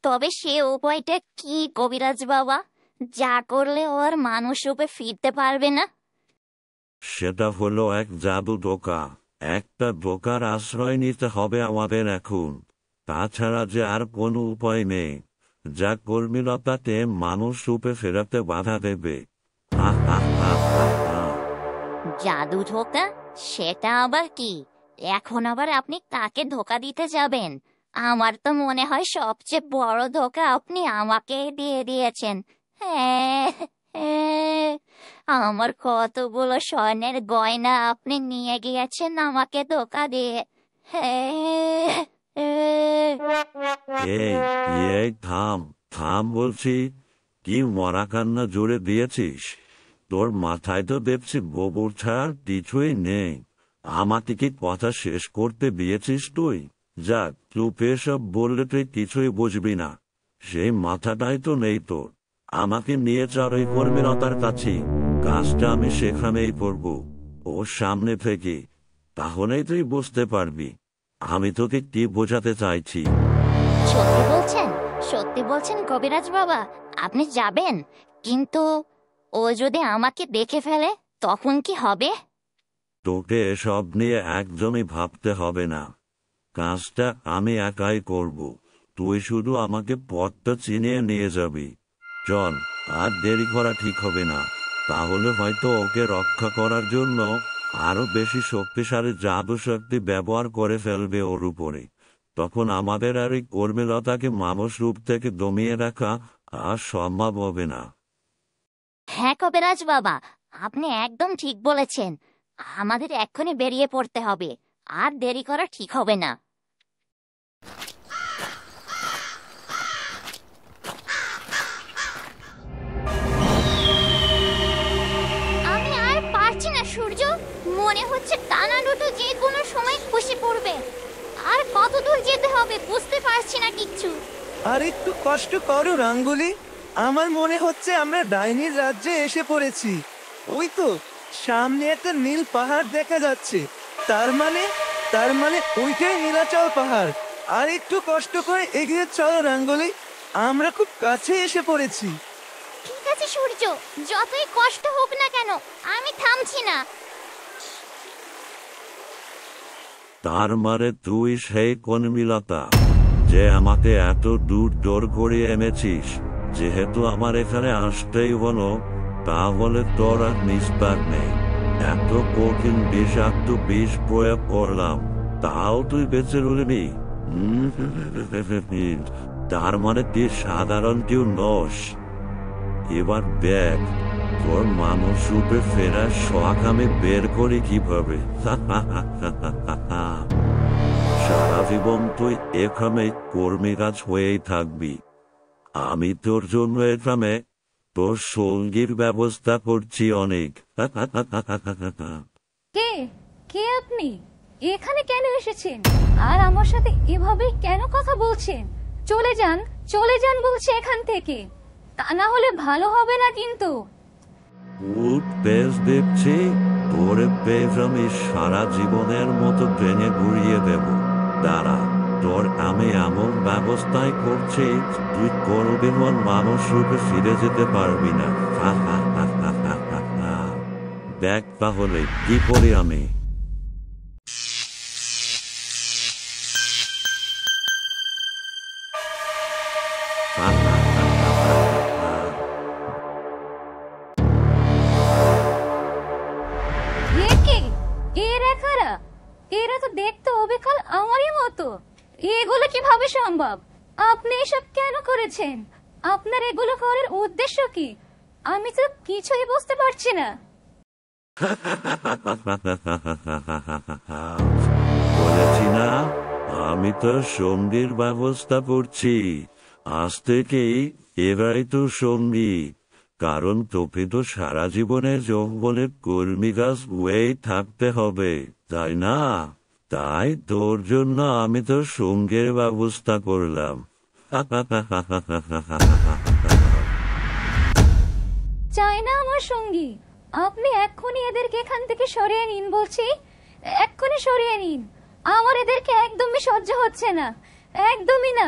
তবে সে উপায়টা কি কবিরাজ বাবা, যা করলে ওর মানুষ রূপে ফিরতে পারবে না? সেটা হলো এক জাদু টোকা। একটা বোকার আশ্রয় নিতে হবে আমাদের এখন। তাছাড়া যে আর কোনো উপায় নেই, যা কর্মীলতাতে মানুষ রূপে ফেরাতে বাধা দেবে। হা হা হা হা হা। জাদু ধোকা? সেটা আবার কি? এখন আবার আপনি কাকে ধোকা দিতে যাবেন? আমার তো মনে হয় সবচেয়ে বড় ধোকা আপনি আমাকে দিয়ে দিয়েছেন। হ্যাঁ, হ্যাঁ, আমার কতগুলো স্বর্ণের গয়না আপনি নিয়ে গিয়েছেন আমাকে ধোকা দিয়ে। হ্যাঁ, হ্যাঁ। এই এই থাম থাম বলছি। কি মরা কান্না জোরে দিয়েছিস? তোর মাথায় তো দেখছি গোবর ছাড়া কিছুই নেই। আমাকে কি কথা শেষ করতে দিয়েছিস তুই? যাক, চুপ এসব বললে তুই কিছুই বুঝবি না। সেই মাথাটাই তো নেই তোর। আমাকে নিয়ে চল ওই কর্মীলতার কাছে। কাজটা আমি সেখানেই করব, ওর সামনে থেকে। তাহলেই তুই বুঝতে পারবি আমি তোকে কি বোঝাতে চাইছি। সত্যি বলছেন? সত্যি বলছেন কবিরাজ বাবা? আপনি যাবেন? কিন্তু ও যদি আমাকে দেখে ফেলে তখন কি হবে? তোকে এসব নিয়ে একদমই ভাবতে হবে না। কাজটা আমি একাই করব। তুই শুধু আমাকে পথটা চিনিয়ে নিয়ে যাবি। চল, আর দেরি করা ঠিক হবে না। তাহলে হয়তো ওকে রক্ষা করার জন্য আরো বেশি শক্তিশালী জাদু শক্তি ব্যবহার করে ফেলবে ওর উপরে। তখন আমাদের আর এই কর্মীলতাকে মানুষ রূপ থেকে দমিয়ে রাখা আর সম্ভব হবে না। হ্যাঁ কবিরাজ বাবা, আপনি একদম ঠিক বলেছেন। আমাদের এক্ষুনি বেরিয়ে পড়তে হবে, আর দেরি করা ঠিক হবে না। আমি আর পারছি না সূর্য, মনে হচ্ছে টানা দুটো যে কোনো সময় খসে পড়বে। আর কত দূর যেতে হবে বুঝতে পারছি না কিচ্ছু। আর একটু কষ্ট করো রাঙ্গুলি। আমার মনে হচ্ছে আমরা ডাইনির রাজ্যে এসে পড়েছি। ওই তো সামনে একটা নীল পাহাড় দেখা যাচ্ছে। তার মানে ওইটাই নীলাচল পাহাড়। আর একটু কষ্ট করে এগিয়ে চলো রাঙ্গুলি, আমরা খুব কাছে এসে পড়েছি। ঠিক আছে সূর্য, যতই কষ্ট হোক না কেন আমি থামছি না। তার মানে তুই সেই কর্মীলতা, যে আমাকে এত দূর করে এনেছিস। যেহেতু আমার এখানে আসতেই হলো, তাহলে তোর আর নিস্তার নেই। এত কঠিন বিষাক্ত বিষ প্রয়োগ করলাম, তাও তুই বেঁচে রইবি? তার মানে তুই সাধারণ কেউ নস। এবার দেখ, তোর মানুষ রূপে ফেরার শখ আমি বের করি কিভাবে। সারা জীবন তুই এখানে কর্মী কাজ হয়েই থাকবি। আমি তোর জন্য এখানে তোর সঙ্গীর ব্যবস্থা করছি অনেক। কে কে আপনি? এখানে কেন এসেছেন? আর আমার সাথে এভাবে কেন কথা বলছেন? চলে যান, চলে যান বলছি এখান থেকে। তা না হলে ভালো হবে না কিন্তু। উঠ বেশ দেখছি, তোর বেশ আমি সারা জীবনের মতো ট্রেনে ঘুরিয়ে দেব। দাঁড়া, তোর আমি এমন ব্যবস্থাই করছি তুই কোনোদিন মানুষ রূপে ফিরে যেতে পারবি না। দেখ তাহলে কি করি আমি। এ কে? এরা কারা? এরা তো দেখতে অবিকল আমারই মতো। এগুলো কিভাবে সম্ভব? আপনি এসব কেন করেছেন? আপনার এগুলো করার উদ্দেশ্য কি? আমি তো কিছুই বুঝতে পারছি না। বলেছি না, আমি তো সঙ্গীর ব্যবস্থা করছি। আজ থেকেই এরাই তো সঙ্গী। কারণ তোকে তো সারা জীবনে যৌবনের কর্মী কাজ হয়েই থাকতে হবে, তাই না? তাই তোর জন্য আমি তোর সঙ্গের ব্যবস্থা করলাম। চাই না আমার সঙ্গী। আপনি এক্ষুনি এদেরকে এখান থেকে সরিয়ে নিন বলছি, এক্ষুনি সরিয়ে নিন। আমার এদেরকে একদমই সহ্য হচ্ছে না, একদমই না।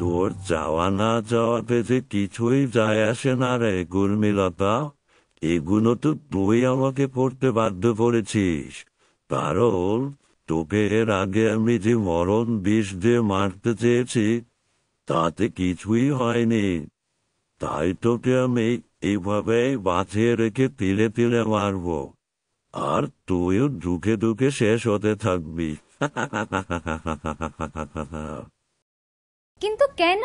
তোর চাওয়া না চাওয়াতে যে কিছুই যায় আসে না রে গুলমিলতা। এগুলো তো তুই আমাকে পড়তে বাধ্য করেছিস, কারণ তোকে এর আগে আমি যে মরণ বিষ দিয়ে মারতে চেয়েছি তাতে কিছুই হয়নি। তাই তোকে আমি এইভাবে বাঁচিয়ে রেখে তিলে তিলে মারবো, আর তুইও দুঃখে দুঃখে শেষ হতে থাকবি। কিন্তু কেন?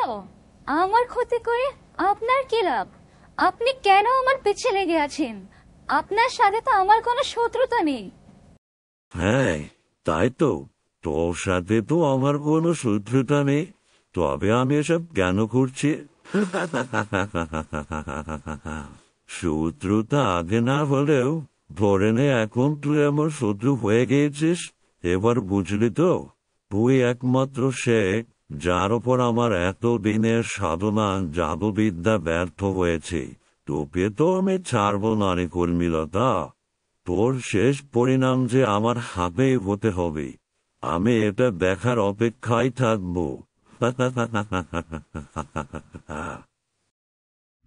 আমার ক্ষতি করে আপনার কি লাভ? আপনি কেন আমার পিছে লেগে আছেন? আপনার সাথে তো আমার কোনো শত্রুতা নেই। হ্যাঁ, তাই তো, তোর সাথে তো আমার কোনো শত্রুতা নেই, তবে আমি এসব কেন করছি? শত্রুতা আগে না হলেও ধরে নে এখন তুই আমার শত্রু হয়ে গিয়েছিস। এবার বুঝলি তো, তুই একমাত্র সে যার ওপর আমার এত দিনের সাধনা জাদুবিদ্যা ব্যর্থ হয়েছে। তোকে তো আমি ছাড়বো না রে কর্মীলতা। তোর শেষ পরিণাম যে আমার হাতেই হতে হবে, আমি এটা দেখার অপেক্ষায় থাকবো।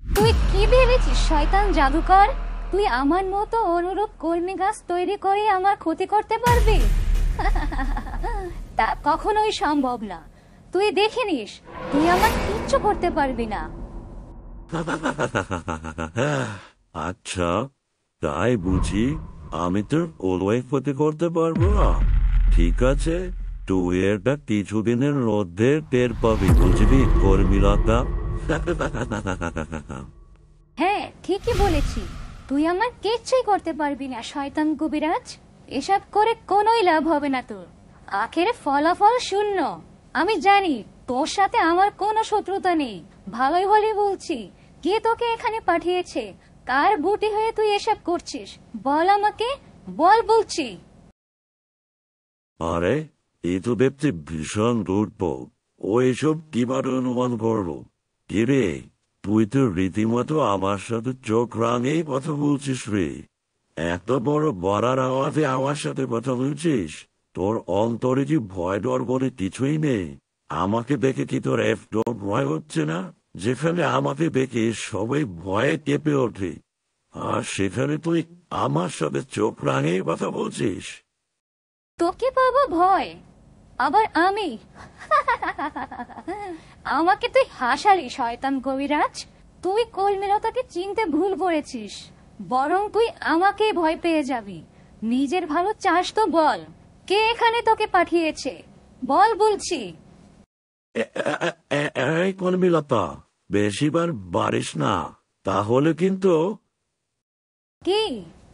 তুই কি ভেবেছিস শয়তান জাদুকর? তুই আমার মতো অনুরূপ কর্মী গাছ তৈরি করে আমার ক্ষতি করতে পারবি? তা কখনোই সম্ভব না। তুই দেখে নিস, তুই আমার কিচ্ছু করতে পারবি না। আচ্ছা, তাই বুঝি আমি তোর ওলওয়ে ক্ষতি করতে পারবো না? ঠিক আছে, তুই এটা কিছুদিনের মধ্যে টের পাবি, বুঝবি কর্মীলতা। হ্যাঁ, ঠিকই বলেছি। তুই আমার কিচ্ছুই করতে পারবি না শয়তান কবিরাজ। এসব করে কোনোই লাভ হবে না তোর। আখেরে ফলাফল শূন্য। আমি জানি তোর সাথে আমার কোনো শত্রুতা নেই। ভালোই ভালোই বলছি, কে তোকে এখানে পাঠিয়েছে? কার বুটি হয়ে তুই এসব করছিস? বল আমাকে, বল বলছি। আরে, এই তো দেখছি ভীষণ দুর্বল। ও এসব কিভাবে অনুমান করবো? কিরে, তুই তো রীতিমতো আমার সাথে চোখ রাঙেই কথা বলছিস রে। এত বড় বড়ার আওয়াজে আমার সাথে কথা বলছিস? তোর অন্তরে কি ভয় ডর বলে কিছুই নেই? আমাকে দেখে কি তোর একটু ভয় হচ্ছে না? যেখানে আমাকে দেখে সবাই ভয়ে কেঁপে ওঠে, আর সেখানে তুই আমার সাথে চোখ রাঙেই কথা বলছিস? তোকে পাবো ভয়, আবার আমি? আমাকে তুই হাসালি শয়তান কবিরাজ। তুই কলমিলতাকে চিনতে ভুল করেছিস, বরং তুই আমাকে ভয় পেয়ে যাবি। নিজের ভালো চাস তো বল, কে এখানে তোকে পাঠিয়েছে? বল বলছি। এই কর্মীলতা, বেশিবার বাড়িস না, তাহলে কিন্তু। কি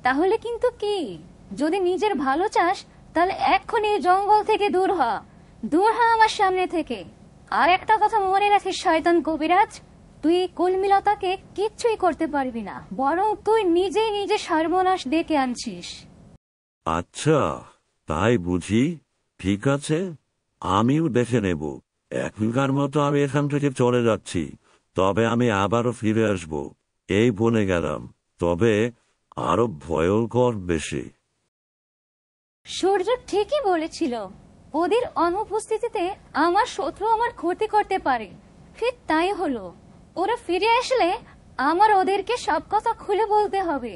তাহলে কিন্তু কি? যদি নিজের ভালো চাস তাহলে এক্ষুনি এই জঙ্গল থেকে দূর হ, দূর হ আমার সামনে থেকে। আর একটা কথা মনে রাখিস শয়তান কবিরাজ, তুই কলমিলতাকে কিচ্ছুই করতে পারবি না, বরং তুই নিজেই নিজে সর্বনাশ ডেকে আনছিস। আচ্ছা, তাই বুঝি। ঠিক আছে, আমিও দেখে নেব। এখনকার মতো আমি এখান থেকে চলে যাচ্ছি, তবে আমি আবারও ফিরে আসব। এই বনে গেলাম, তবে আরো ভয়ঙ্কর বেশি। সূর্য ঠিকই বলেছিল, ওদের অনুপস্থিতিতে আমার শত্রু আমার ক্ষতি করতে পারে। ঠিক তাই হলো। ওরা ফিরে আসলে আমার ওদেরকে সব কথা খুলে বলতে হবে।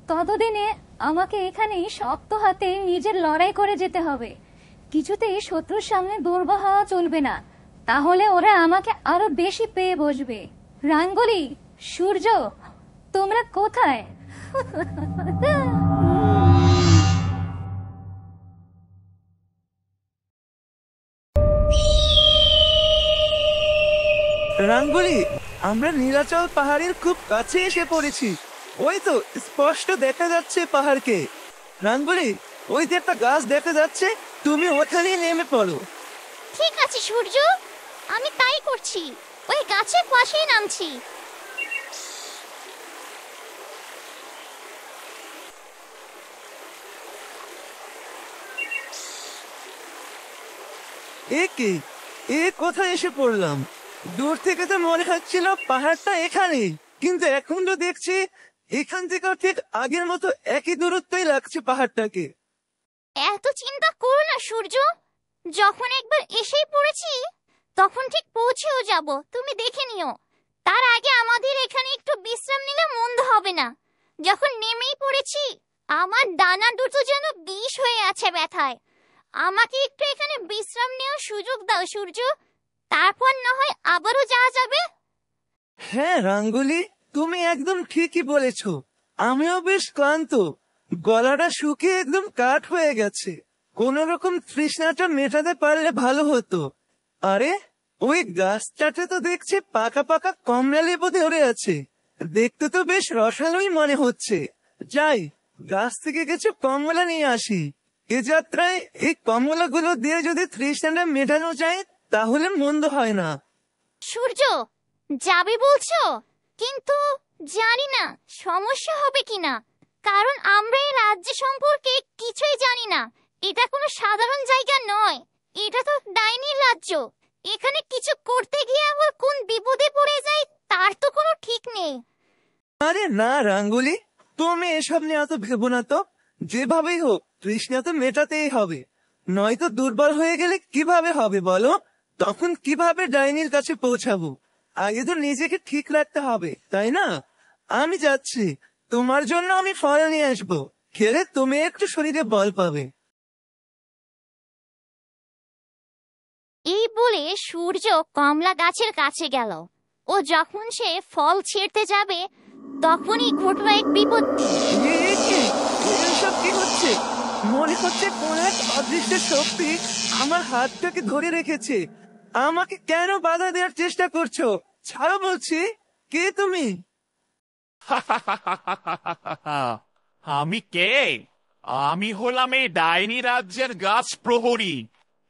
ততদিনে আমাকে এখানেই শক্ত হাতে নিজের লড়াই করে যেতে হবে। কিছুতেই শত্রুর সামনে দুর্বল হওয়া চলবে না, তাহলে ওরা আমাকে আরো বেশি পেয়ে বসবে। রাঙ্গুলি, সূর্য, তোমরা কোথায়? রাঙ্গুলি, আমরা নীলাচল পাহাড়ের খুব কাছে এসে পড়েছি। ওই তো স্পষ্ট দেখা যাচ্ছে পাহাড়কে। রাঙ্গুলি, ওই যে একটা গাছ দেখা যাচ্ছে, তুমি ওখানেই নেমে পড়ো। ঠিক আছে সূর্য, আমি তাই করছি। ওই গাছের পাশেই নামছি। এ কি? এ কোথায় এসে পড়লাম? দূর থেকে তো মনে হচ্ছিল পাহাড়টা এখানে, কিন্তু এখন তো দেখছি এখান থেকেও ঠিক আগের মতো একই দূরত্বই লাগছে পাহাড়টাকে। এত চিন্তা করো না সূর্য, যখন একবার এসেই পড়েছি তখন ঠিক পৌঁছেও যাব, তুমি দেখে নিও। তার আগে আমাদের এখানে একটু বিশ্রাম নিলে মন্দ হবে না। যখন নেমেই পড়েছি আমার ডানা দুটো যেন বিষ হয়ে আছে ব্যথায়। আমাকে একটু এখানে বিশ্রাম নেওয়ার সুযোগ দাও সূর্য, তারপর না হয় আবারও যাওয়া যাবে। হ্যাঁ রাঙ্গুলি, তুমি একদম ঠিকই বলেছ। আমিও বেশ ক্লান্ত, গলাটা শুকিয়ে একদম কাঠ হয়ে গেছে। কোন রকম তৃষ্ণাটা মেটাতে পারলে ভালো হতো। আরে ওই গাছটাতে তো দেখছি পাকা পাকা কমলা লেবু ধরে আছে, দেখতে তো বেশ রসালোই মনে হচ্ছে। যাই, গাছ থেকে কিছু কমলা নিয়ে আসি। এ যাত্রায় এই কমলা গুলো দিয়ে যদি তৃষ্ণাটা মেটানো যায় তাহলে মন্দ হয় না। সূর্য, যাবে বলছো, কিন্তু জানি না সমস্যা হবে কিনা, কারণ আমরা এই রাজ্য সম্পর্কে কিছুই জানি না। এটা কোনো সাধারণ জায়গা নয়, এটা তো ডাইনির রাজ্য। এখানে কিছু করতে গিয়ে আবার কোন বিপদে পড়ে যায় তার তো কোনো ঠিক নেই। আরে না রাঙ্গুলি, তুমি এসব নিয়ে অত ভেবো না তো। যেভাবেই হোক তৃষ্ণা তো মেটাতেই হবে, নয়তো দুর্বল হয়ে গেলে কিভাবে হবে বলো? তখন কিভাবে ডাইনির কাছে পৌঁছাবো? আগে তো নিজেকে ঠিক রাখতে হবে, তাই না? আমি যাচ্ছি, তোমার জন্য আমি ফল নিয়ে আসবো, খেলে তুমি একটু শরীরে বল পাবে। এই বলে সূর্য কমলা গাছের কাছে গেল। ও যখন সে ফল ছিঁড়তে যাবে তখনই ঘটল এক বিপদ। এ কি? এসব কি হচ্ছে? মনে হচ্ছে কোন এক অদৃশ্য শক্তি আমার হাতটাকে ধরে রেখেছে। আমাকে কেন বাধা দেওয়ার চেষ্টা করছো? ছাড়ো বলছি। কে তুমি? আমি কে? আমি হলাম এই ডাইনি রাজ্যের গাছ প্রহরী।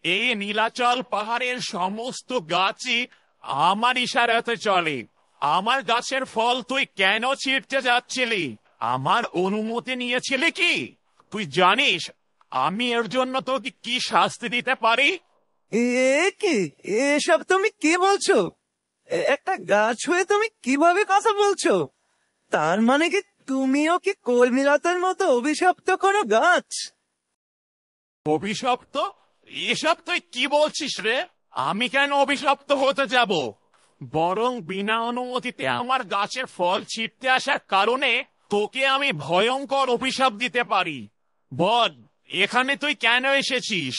এই নীলাচল পাহাড়ের সমস্ত গাছই আমার ইশারাতে চলে। আমার গাছের ফল তুই কেন ছিঁড়তে যাচ্ছিলি? আমার অনুমতি নিয়েছিলি কি? তুই জানিস আমি এর জন্য তোকে কি শাস্তি দিতে পারি? এ কি? এসব তুমি কি বলছো? একটা গাছ হয়ে তুমি কিভাবে কথা বলছো? তার মানে কি তুমিও কি কলমিলতার মতো অভিশপ্ত কোনো গাছ? অভিশপ্ত? এসব তুই কি বলছিস রে? আমি কেন অভিশপ্ত হতে যাব? বরং বিনা অনুমতিতে আমার গাছের ফল ছিঁড়তে আসার কারণে তোকে আমি ভয়ঙ্কর অভিশাপ দিতে পারি। বল, এখানে তুই কেন এসেছিস?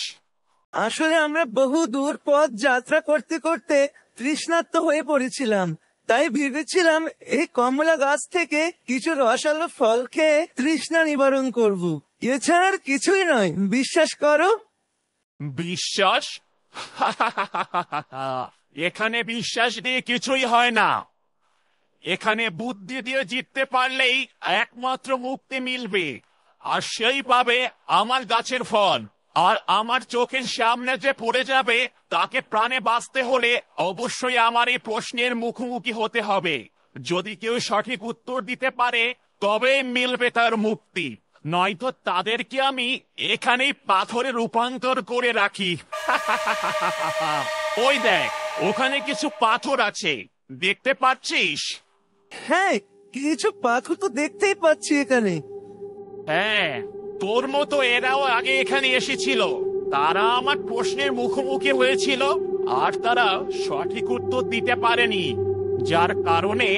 আসলে আমরা বহু দূর পথ যাত্রা করতে করতে তৃষ্ণার্ত হয়ে পড়েছিলাম, তাই ভেবেছিলাম এই কমলা গাছ থেকে কিছু রসালো ফল খেয়ে তৃষ্ণা নিবারণ করব। এছাড়া আর কিছুই নয়, বিশ্বাস করো। বিশ্বাস? এখানে বিশ্বাস দিয়ে কিছুই হয় না। এখানে বুদ্ধি দিয়ে জিততে পারলেই একমাত্র মুক্তি মিলবে, আর সেই পাবে আমার গাছের ফল। আর আমার চোখের সামনে যে পড়ে যাবে তাকে প্রাণে বাঁচতে হলে অবশ্যই আমার এই প্রশ্নের মুখোমুখি হতে হবে। যদি কেউ সঠিক উত্তর দিতে পারে তবেই মিলবে তার মুক্তি, নয়তো তাদেরকে আমি এখানেই পাথরে রূপান্তর করে রাখি। ওই দেখ, ওখানে কিছু পাথর আছে, দেখতে পাচ্ছিস? হ্যাঁ, কিছু পাথর তো দেখতেই পাচ্ছি এখানে। হ্যাঁ, তোর মতো এরাও আগে এখানে এসেছিল। তারা আমার প্রশ্নের মুখোমুখি হয়েছিল আর তারা সঠিক উত্তর দিতে পারেনি, যার কারণে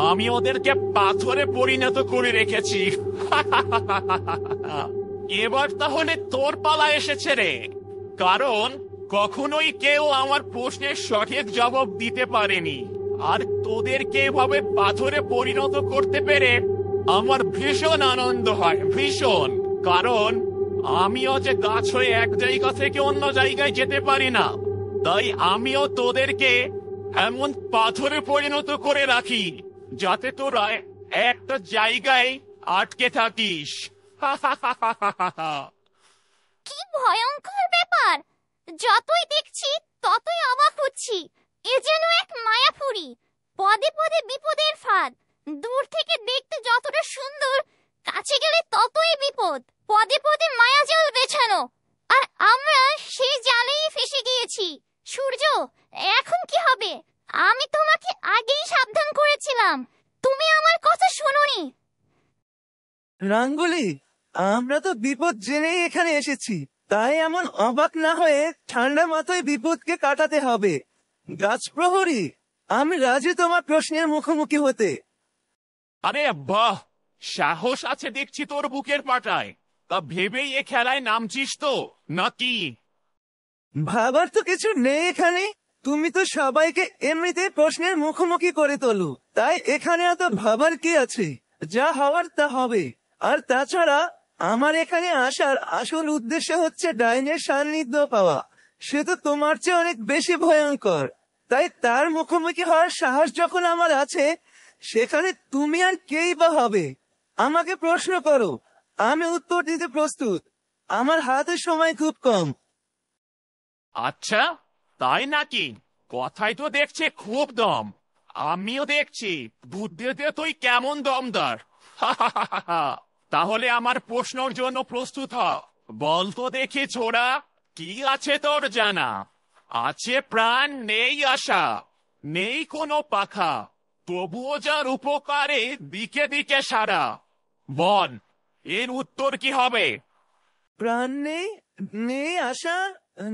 আমি ওদেরকে পাথরে পরিণত করে রেখেছি। এবার তাহলে তোর পালা এসেছে রে, কারণ কখনোই কেউ আমার প্রশ্নের সঠিক জবাব দিতে পারেনি। আর তোদেরকে এভাবে পাথরে পরিণত করতে পেরে আমার ভীষণ আনন্দ হয়, ভীষণ। কারণ আমিও যে গাছ হয়ে এক জায়গা থেকে অন্য জায়গায় যেতে পারি না, তাই আমিও তোদেরকে এমন পাথরে পরিণত করে রাখি যাতে তোরা একটা জায়গায় আটকে থাকিস। কি ভয়ঙ্কর ব্যাপার! যতই দেখছি ততই অবাক হচ্ছি। এ যেন এক মায়াপুরী, পদে পদে বিপদের ফাঁদ। দূর থেকে দেখতে যতটা সুন্দর, কাছে গেলে ততই বিপদ। পদে পদে মায়াজাল বেছানো। আর আমরা সেই জালেই ফেসে গিয়েছি। সূর্য, এখন কি হবে? আমি তোমাকে আগেই সাবধান করেছিলাম, তুমি আমার কথা শোনোনি। রাঙ্গুলি, আমরা তো বিপদ জেনেই এখানে এসেছি, তাই এমন অবাক না হয়ে ঠান্ডা মাথায় বিপদকে কাটাতে হবে। গাছ প্রহরী, আমি রাজি তোমার প্রশ্নের মুখোমুখি হতে। আরে বাহ, সাহস আছে দেখছি তোর বুকের পাটায়। তা ভেবেই এ খেলায় নামছিস তো নাকি? ভাবার তো কিছু নেই এখানে। তুমি তো সবাইকে এমনিতে প্রশ্নের মুখোমুখি করে তোলো, তাই এখানে এত ভাবার কি আছে? যা হওয়ার তা হবে। আর তাছাড়া আমার এখানে আসার আসল উদ্দেশ্য হচ্ছে ডাইনের সান্নিধ্য পাওয়া। সে তো তোমার চেয়ে অনেক বেশি ভয়ঙ্কর, তাই তার মুখোমুখি হওয়ার সাহস যখন আমার আছে, সেখানে তুমি আর কেই বা হবে? আমাকে প্রশ্ন করো, আমি উত্তর দিতে প্রস্তুত। আমার হাতে সময় খুব কম। আচ্ছা, তাই নাকি? কথাই তো দেখছে খুব দম। আমিও দেখছি বুদ্ধিতে তুই কেমন দমদার। তাহলে আমার প্রশ্নের জন্য প্রস্তুত হ। বল তো দেখি ছোড়া, কি আছে তোর জানা? আছে প্রাণ, নেই আশা, নেই কোনো পাখা, তবুও যার উপকারে দিকে দিকে সারা। বল, এর উত্তর কি হবে? প্রাণ নেই, নেই আশা,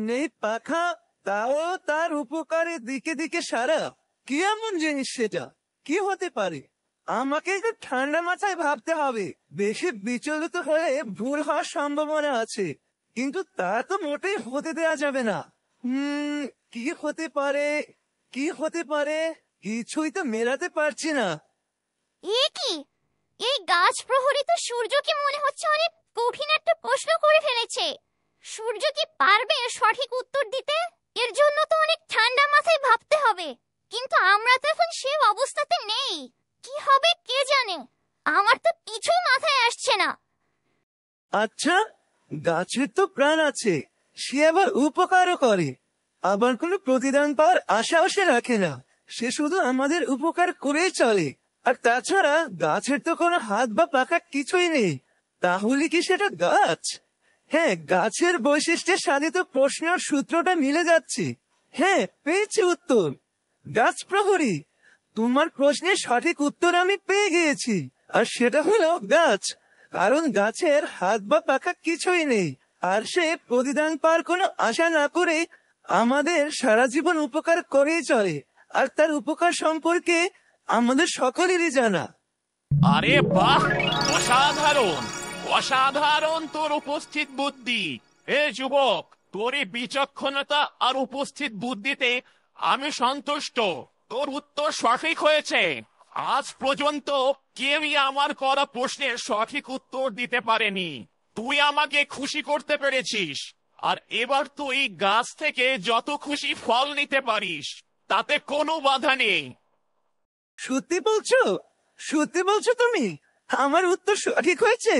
নেই পাখা, তাও তার উপকারে দিকে দিকে সারা। কি এমন জিনিস সেটা? কি হতে পারে? আমাকে একটু ঠান্ডা মাথায় ভাবতে হবে। বেশি বিচলিত হলে ভুল হওয়ার সম্ভাবনা আছে, কিন্তু তা তো মোটেই হতে দেয়া যাবে না। কি হতে পারে? কি হতে পারে? কিছুই তো মেলাতে পারছি না। এ কি? এই গাছ প্রহরী তো সূর্যকে মনে হচ্ছে অনেক কঠিন একটা প্রশ্ন করে ফেলেছে। সূর্য কি পারবে সঠিক উত্তর দিতে? এর জন্য তো অনেক ঠান্ডা মাথায় ভাবতে হবে, কিন্তু আমরা তো এখন সে অবস্থাতে নেই। কি হবে কে জানে? আমার তো কিছুই মাথায় আসছে না। আচ্ছা, গাছের তো প্রাণ আছে, সে আবার উপকারও করে, আবার কোনো প্রতিদান পাওয়ার আশাও সে রাখে না। সে শুধু আমাদের উপকার করেই চলে। আর তাছাড়া গাছের তো কোনো হাত বা পাখা কিছুই নেই। তাহলে কি সেটা গাছ? হ্যাঁ, গাছের বৈশিষ্ট্যের সাথে তো প্রশ্নের সূত্রটা মিলে যাচ্ছে। হ্যাঁ, পেয়েছি উত্তর। গাছ প্রহরী, তোমার প্রশ্নের সঠিক উত্তর আমি পেয়ে গিয়েছি। আর সেটা হলো গাছ। কারণ গাছের হাত বা পাখা কিছুই নেই, আর সে প্রতিদান পাওয়ার কোনো আশা না করে আমাদের সারা জীবন উপকার করেই চলে। আর তার উপকার সম্পর্কে আমাদের সকলেরই জানা। আরে বাহ, অসাধারণ অসাধারণ তোর উপস্থিত বুদ্ধি। এ যুবক, তোর এই বিচক্ষণতা আর উপস্থিত বুদ্ধিতে আমি সন্তুষ্ট। তোর উত্তর সঠিক হয়েছে। আজ পর্যন্ত কেউই আমার করা প্রশ্নের সঠিক উত্তর দিতে পারেনি। তুই আমাকে খুশি করতে পেরেছিস, আর এবার তুই গাছ থেকে যত খুশি ফল নিতে পারিস, তাতে কোনো বাধা নেই। সত্যি বলছো? সত্যি বলছো তুমি? আমার উত্তর সঠিক হয়েছে?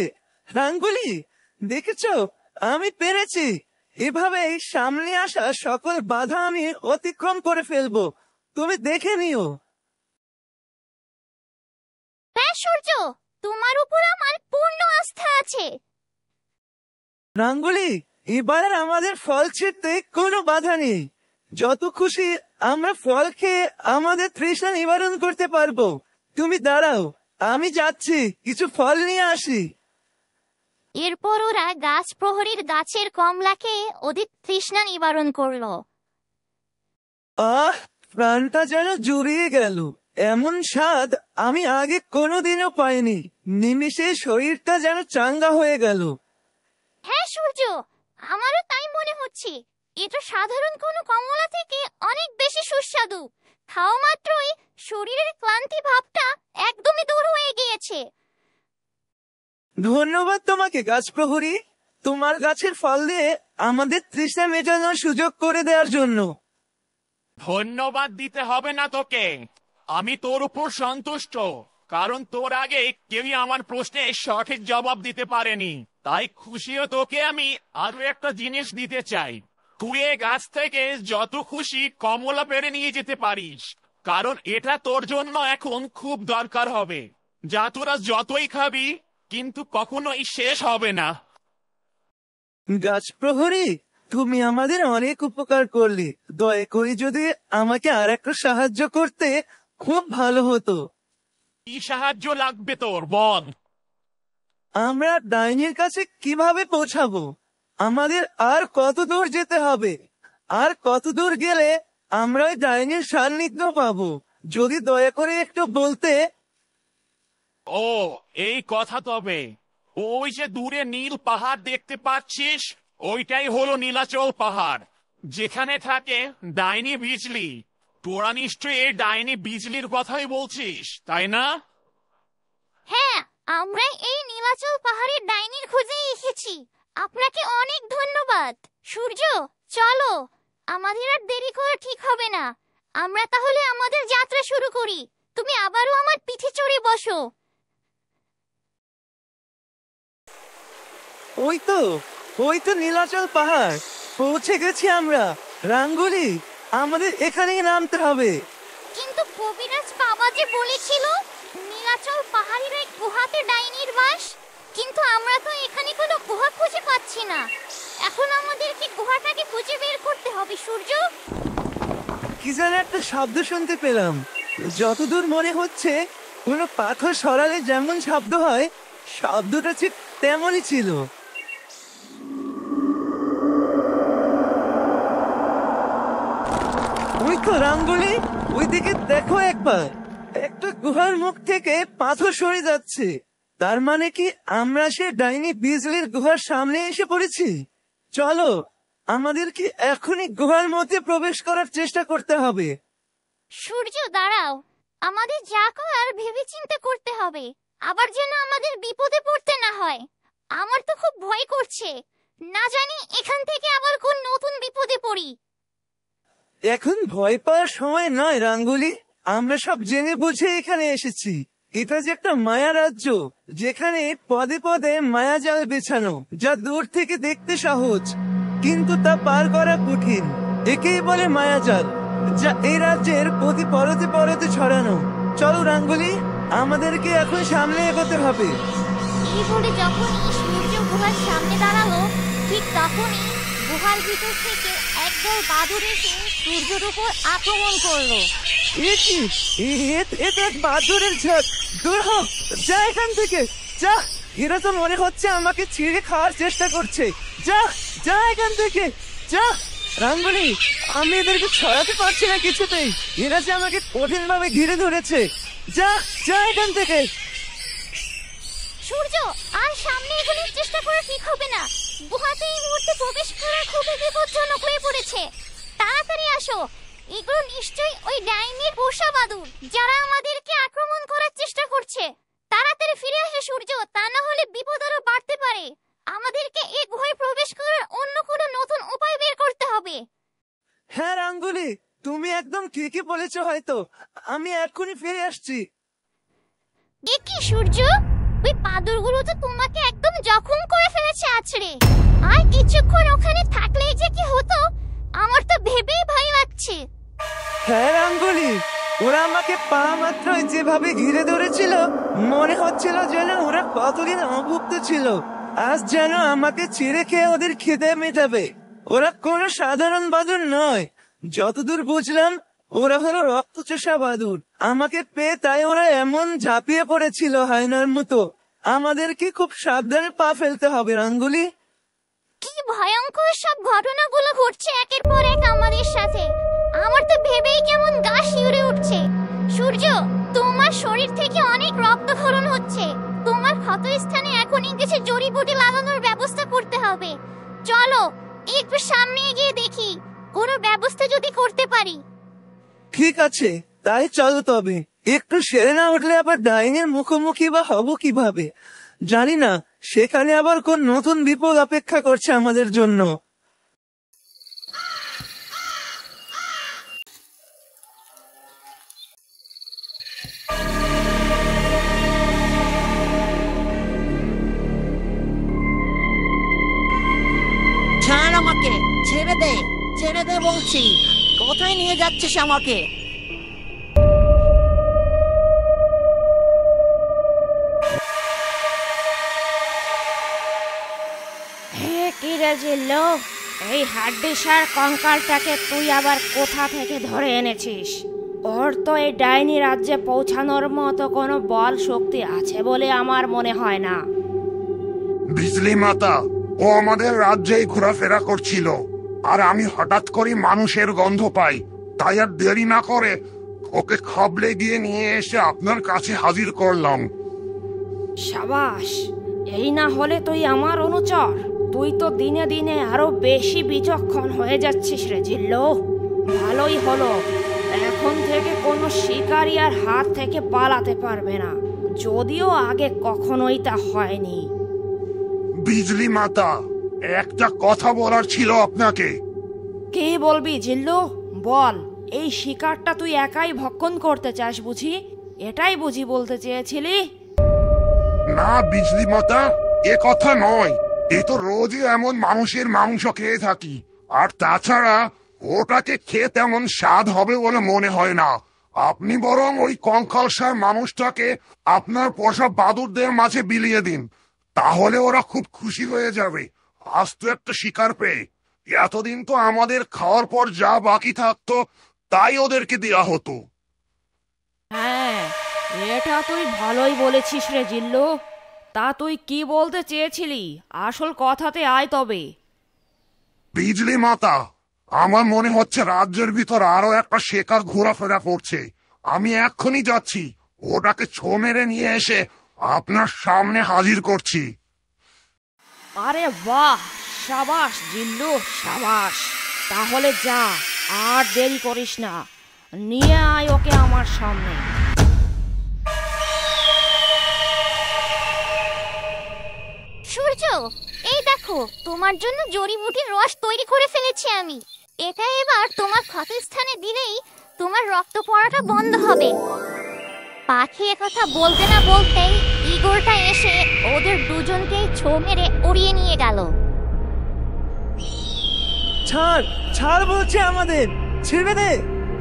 রাঙ্গুলি, দেখেছো, আমি পেরেছি। এভাবেই সামনে আসা সকল বাধা আমি অতিক্রম করে ফেলবো। তুমি দেখে নিও। হ্যাঁ সূর্য, তোমার উপর আমার পূর্ণ আস্থা আছে। রাঙ্গুলি, এবার আর আমাদের ফল ছিঁড়তে কোনো বাধা নেই। যত খুশি আমরা ফল খেয়ে আমাদের তৃষ্ণা নিবারণ করতে পারবো। তুমি দাঁড়াও, আমি যাচ্ছি, কিছু ফল নিয়ে আসি। এরপর ওরা গাছ প্রহরীর গাছের কমলাকে ওদের তৃষ্ণা নিবারণ করলো। আহ, প্রাণটা যেন জুড়িয়ে গেল। এমন স্বাদ আমি আগে কোনোদিনও পাইনি। নিমিষে শরীরটা যেন চাঙ্গা হয়ে গেল। হ্যাঁ সূর্য, আমারও তাই মনে হচ্ছে। এটা সাধারণ কোনো কমলা থেকে অনেক বেশি সুস্বাদু। খাওয়া মাত্রই শরীরের ক্লান্তি ভাবটা একদমই দূর হয়ে গিয়েছে। ধন্যবাদ তোমাকে গাছ প্রহরী, তোমার গাছের ফল দিয়ে আমাদের তৃষ্ণা মেটানোর সুযোগ করে দেওয়ার জন্য। ধন্যবাদ দিতে হবে না তোকে। আমি তোর উপর সন্তুষ্ট, কারণ তোর আগে কেউই আমার প্রশ্নে সঠিক জবাব দিতে পারেনি। তাই খুশিও তোকে আমি আরো একটা জিনিস দিতে চাই। তুই এ গাছ থেকে যত খুশি কমলা পেরে নিয়ে যেতে পারিস, কারণ এটা তোর জন্য এখন খুব দরকার হবে। যা তোরা যতই খাবি, কিন্তু কখনোই শেষ হবে না। গাছ প্রহরী, তুমি আমাদের অনেক উপকার করলে। দয়া করে যদি আমাকে আর একটু সাহায্য করতে খুব ভালো হতো। কি সাহায্য লাগবে তোর, বল। আমরা ডাইনির কাছে কিভাবে পৌঁছাবো? আমাদের আর কত দূর যেতে হবে? আর কত দূর গেলে আমরা ওই ডাইনির সান্নিধ্য পাবো? যদি দয়া করে একটু বলতে। ও, এই কথা তবে। ওই যে দূরে নীল পাহাড় দেখতে পাচ্ছিস, ওইটাই হলো নীলাচল পাহাড়, যেখানে থাকে ডাইনি বিজলি। তোরা নিশ্চয়ই এই ডাইনি বিজলির কথাই বলছিস, তাই না? হ্যাঁ, আমরা এই নীলাচল পাহাড়ের ডাইনির খোঁজে এসেছি। আপনাকে অনেক ধন্যবাদ। সূর্য, চলো, আমাদের আর দেরি করা ঠিক হবে না। আমরা তাহলে আমাদের যাত্রা শুরু করি। তুমি আবারও আমার পিঠে চড়ে বসো। ওই তো নীলাচল পাহাড়। পৌঁছে গেছি আমরা। রাঙ্গুলি, আমাদের এখানেই নামতে হবে। কিন্তু কবিরাজ বাবা যে বলেছিল নীলাচল পাহাড়ের এক গুহাতে ডাইনির বাস। কিন্তু আমরা তো এখানে কোনো গুহা খুঁজে পাচ্ছি না। এখন আমাদেরকে গুহাটাকে খুঁজে বের করতে হবে। সূর্য, কি যেন একটা শব্দ শুনতে পেলাম। যতদূর মনে হচ্ছে কোনো পাথর সরালে যেমন শব্দ হয়, শব্দটা ঠিক তেমনই ছিল। ওই তো রাঙ্গুলি, ওইদিকে দেখো একবার। একটা গুহার মুখ থেকে পাথর সরে যাচ্ছে। তার মানে কি আমরা সে ডাইনি বিজলির গুহার সামনে এসে পড়েছি? চলো, আমাদের কি এখনই গুহার মধ্যে প্রবেশ করার চেষ্টা করতে হবে। সূর্য দাঁড়াও, আমাদের যা করার ভেবেচিন্তে করতে হবে। আবার যেন আমাদের বিপদে পড়তে না হয়। আমার তো খুব ভয় করছে, না জানি এখান থেকে আবার কোন নতুন বিপদে পড়ি। এখন ভয় পাওয়ার সময় নয় রাঙ্গুলি। আমরা সব জেনে বুঝে এখানে এসেছি। এটা যে একটা মায়া রাজ্য, যেখানে পদে পদে মায়াজাল বেছানো, যা দূর থেকে দেখতে সহজ কিন্তু তা পার করা কঠিন। একেই বলে মায়াজাল, যা এই রাজ্যের প্রতি পরতে পরতে ছড়ানো। চলো রাঙ্গুলি, আমাদেরকে এখন সামনে এগোতে হবে। এই বলে যখনই সূর্য গুহার সামনে দাঁড়ালো, ঠিক তখনই গুহার ভিতর থেকে একদল বাদুড় এসে সূর্যের উপর আক্রমণ করলো। এটা এক বাদুড়ের ঝাঁক। দূর হ, যা এখান থেকে, যা। এরা তো মনে হচ্ছে আমাকে ছিঁড়ে খাওয়ার চেষ্টা করছে। যা, যা এখান থেকে, যা। রাঙ্গুলি, আমি এদেরকে ছড়াতে পারছি না কিছুতেই। এরা যে আমাকে কঠিন ভাবে ঘিরে ধরেছে। যা, যা এখান থেকে। সূর্য, আর সামনে এগোনোর চেষ্টা করা ঠিক হবে না। গুহাতে এই মুহূর্তে প্রবেশ করা খুবই বিপজ্জনক হয়ে পড়েছে। তাড়াতাড়ি আসো। এগুলো নিশ্চয়ই ওই ডাইনির পোষা বাদুড়, যারা আমাদেরকে আক্রমণ করার চেষ্টা করছে। তাড়াতাড়ি ফিরে আসো সূর্য, তা না হলে বিপদ আরো বাড়তে পারে। আমাদেরকে এই গুহায় প্রবেশ করার অন্য কোনো নতুন উপায় বের করতে হবে। হ্যাঁ রাঙ্গুলি, তুমি একদম ঠিকই বলেছো। হয়তো আমি এক্ষুনি ফিরে আসছি। কি সূর্য, ওই বাদুড়গুলো তো তোমাকে একদম জখম করে ফেলেছে আছড়ে। আর কিছুক্ষণ ওখানে থাকলেই যে কি হতো, আমার তো ভেবেই ভয় লাগছে। হ্যাঁ রাঙ্গুলি, ওরা আমাকে পা মাত্রই যেভাবে ঘিরে ধরেছিল, মনে হচ্ছিল যেন ওরা কতদিন অভুক্ত ছিল। আজ যেন আমাকে ছিঁড়ে খেয়ে ওদের খিদে মেটাবে। ওরা কোনো সাধারণ বাদুড় নয়। যতদূর বুঝলাম ওরা হলো রক্তচোষা বাদুড়। আমাকে পেয়ে তাই ওরা এমন ঝাঁপিয়ে পড়েছিল হায়নার মতো। আমাদেরকে খুব সাবধানে পা ফেলতে হবে রাঙ্গুলি। কি ভয়ঙ্কর সব ঘটনাগুলো ঘটছে একের পর এক আমাদের সাথে। আমার তো ভেবেই কেমন গা শিউরে উঠছে। সূর্য, তোমার শরীর থেকে অনেক রক্তক্ষরণ হচ্ছে। তোমার ক্ষতস্থানে এখনই কিছু জড়িবুটি লাগানোর ব্যবস্থা করতে হবে। চলো একটু সামনে এগিয়ে দেখি কোনো ব্যবস্থা যদি করতে পারি। ঠিক আছে, তাই চলো তবে। একটু সেরে না উঠলে আবার ডাইনের মুখোমুখি বা হব কিভাবে জানি না। সেখানে আবার কোন নতুন বিপদ অপেক্ষা করছে আমাদের জন্য। ছাড় আমাকে, ছেড়ে দে, ছেড়ে দে বলছি। কোথায় নিয়ে যাচ্ছিস আমাকে? হে কিরাজ জিল্লু, এই হাড্ডিসার কঙ্কালটাকে তুই আবার কোথা থেকে ধরে এনেছিস? ওর তো এই ডাইনি রাজ্যে পৌঁছানোর মতো কোনো বল শক্তি আছে বলে আমার মনে হয় না। বিজলি মাতা, ও আমাদের রাজ্যেই ঘোরাফেরা করছিল, আর আমি হঠাৎ করে মানুষের গন্ধ পাই, তাই আর দেরি না করে ওকে খাবলে গিয়ে নিয়ে এসে আপনার কাছে হাজির করলাম। সাবাস, এই না হলে তুই আমার অনুচর। তুই তো দিনে দিনে আরো বেশি বিচক্ষণ হয়ে যাচ্ছিস রে জিল্লু। ভালোই হলো, এখন থেকে কোনো শিকারী আর হাত থেকে পালাতে পারবে না, যদিও আগে কখনোই তা হয়নি। বিজলি মাতা, একটা কথা বলার ছিল আপনাকে। কে বলবি জিল্লু? বল। এই শিকারটা তুই একাই ভক্ষণ করতে চাস বুঝি? এটাই বুঝি বলতে চেয়েছিলি? না বিজলি মাতা, এ কথা নয়। এ তো রোজই এমন মানুষের মাংস খেয়ে থাকি, আর তাছাড়া ওটাকে খেয়ে তেমন স্বাদ হবে বলে মনে হয় না। আপনি বরং ওই কঙ্কালসার মানুষটাকে আপনার পোষা বাদুরদের মাঝে বিলিয়ে দিন, তাহলে ওরা খুব খুশি হয়ে যাবে আস্ত একটা শিকার পেয়ে। এতদিন তো আমাদের খাওয়ার পর যা বাকি থাকতো তাই ওদেরকে দেয়া হতো। হ্যাঁ, এটা তুই ভালোই বলেছিস রে জিল্লু। তা তুই কি বলতে চেয়েছিলি? আসল কথাতে আয় তবে। বিজলি মাতা, আমার মনে হচ্ছে রাজ্যের ভিতর আরো একটা শিকার ঘোরাফেরা করছে। আমি এক্ষুনি যাচ্ছি, ওটাকে ছো মেরে নিয়ে এসে আপনার সামনে হাজির করছি। আরে বাহ, সাবাস জিল্লু, সাবাস। তাহলে যা, আর দেরি করিস না, নিয়ে আয় ওকে আমার সামনে। সূর্য, এই দেখো, তোমার জন্য জড়িবুটির রস তৈরি করে ফেলেছি আমি। এটা এবার তোমার ক্ষতস্থানে দিলেই তোমার রক্ত পড়াটা বন্ধ হবে। পাখি একথা বলতে না বলতেই ইগোরটা এসে ওদের দুজনকেই ছো মেরে উড়িয়ে নিয়ে গেল। ছাড়, ছাড় বলছে আমাদের, ছেড়ে দে।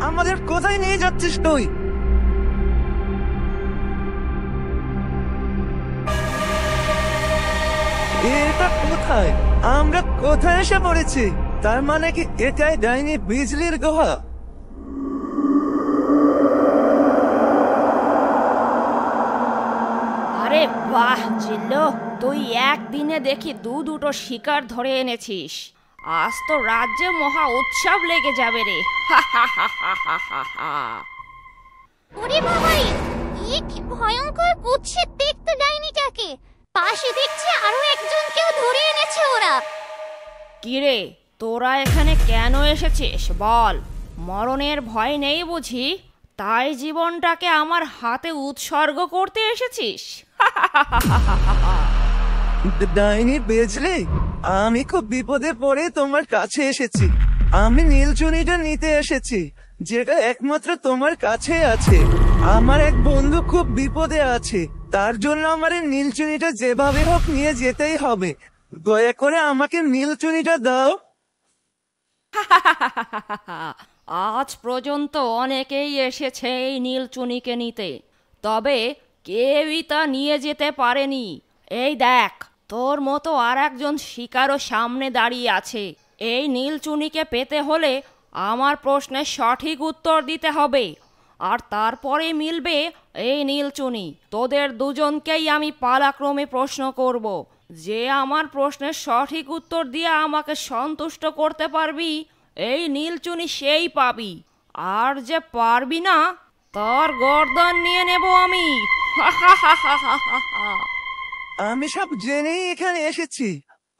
আমাদের কোথায় নিয়ে যাচ্ছিস তুই? এটা কোথায়? আমরা কোথায় এসে পড়েছি? তার মানে কি এটাই ডাইনি বিজলির গুহা? আরে বাহ জিল্লু, তুই একদিনে দেখি দুটো শিকার ধরে এনেছিস। আজ তো রাজ্যে মহা উৎসব লেগে যাবে রে। ওরে বাবাই, কি ভয়ঙ্কর কুৎসিত দেখতে ডাইনিটাকে! পাশে দেখছি আরো একজনকেও ধরে এনেছে ওরা। কিরে, তোরা এখানে কেন এসেছিস বল? মরণের ভয় নেই বুঝি? তাই জীবনটাকে আমার হাতে উৎসর্গ করতে এসেছিস? ডাইনি বিজলি, আমি খুব বিপদে পড়ে তোমার কাছে এসেছি। আমি নীলচুনিটা নিতে এসেছি, যেটা একমাত্র তোমার কাছে আছে। আমার এক বন্ধু খুব বিপদে আছে, তার জন্য আমার এই নীলচুনিটা যেভাবে হোক নিয়ে যেতেই হবে। দয়া করে আমাকে নীলচুনিটা দাও। আজ পর্যন্ত অনেকেই এসেছে এই নীলচুনিকে নিতে, তবে কেউই তা নিয়ে যেতে পারেনি। এই দেখ, তোর মতো আর একজন শিকারও সামনে দাঁড়িয়ে আছে। এই নীলচুনিকে পেতে হলে আমার প্রশ্নের সঠিক উত্তর দিতে হবে, আর তারপরে মিলবে এই নীলচুনি। তোদের দুজনকেই আমি পালাক্রমে প্রশ্ন করব। যে আমার প্রশ্নের সঠিক উত্তর দিয়ে আমাকে সন্তুষ্ট করতে পারবি, এই নীলচুনি সেই পাবি। আর যে পারবি না, তার গর্দন নিয়ে নেব আমি। আমি সব জেনেই এখানে এসেছি।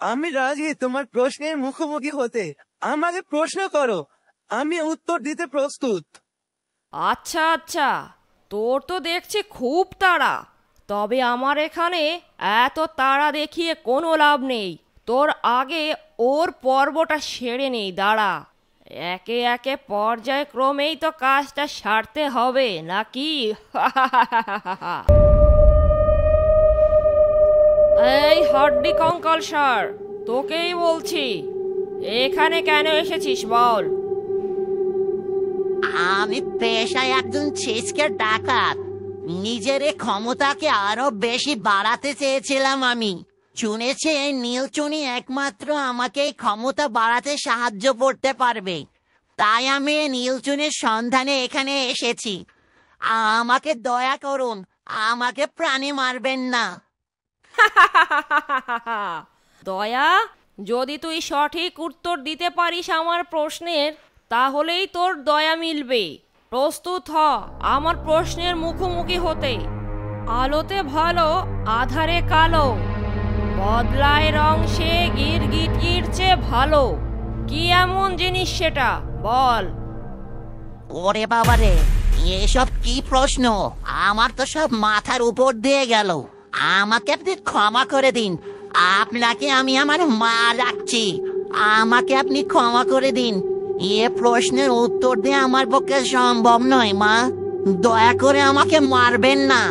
আমি রাজি তোমার প্রশ্নের মুখোমুখি হতে। আমাকে প্রশ্ন করো, আমি উত্তর দিতে প্রস্তুত। আচ্ছা আচ্ছা, তোর তো দেখছি খুব তাড়া। তবে আমার এখানে এত তাড়া দেখিয়ে কোনো লাভ নেই। তোর আগে ওর পর্বটা সেরে নেই, দাঁড়া। একে একে পর্যায়ক্রমেই তো কাজটা সারতে হবে নাকি? এই হাড্ডি কঙ্কালসার, তোকেই বলছি, এখানে কেন এসেছিস বল? আমি পেশায় একজন ছিচকে ডাকাত। নিজের এই ক্ষমতাকে আরো বেশি বাড়াতে চেয়েছিলাম আমি। শুনেছি এই নীলচুনি একমাত্র আমাকে এই ক্ষমতা বাড়াতে সাহায্য করতে পারবে, তাই আমি এই নীলচুনির সন্ধানে এখানে এসেছি। আমাকে দয়া করুন, আমাকে প্রাণী মারবেন না। দয়া, যদি তুই সঠিক উত্তর দিতে পারিস আমার প্রশ্নের, তাহলেই তোর দয়া মিলবে। প্রস্তুত হ আমার প্রশ্নের মুখোমুখি হতে। আলোতে ভালো, আধারে কালো, বদলায় রং সে গিরগিটির চেয়ে ভালো। কি এমন জিনিস সেটা, বল। ওরে বাবারে, এসব কি প্রশ্ন? আমার তো সব মাথার উপর দিয়ে গেল। আমাকে আপনি ক্ষমা করে দিন। আপনাকে আমি আমার মা রাখছি, আমাকে আপনি ক্ষমা করে দিন। এ প্রশ্নের উত্তর দিয়ে আমার পক্ষে সম্ভব নয় মা। দয়া করে আমাকে মারবেন না,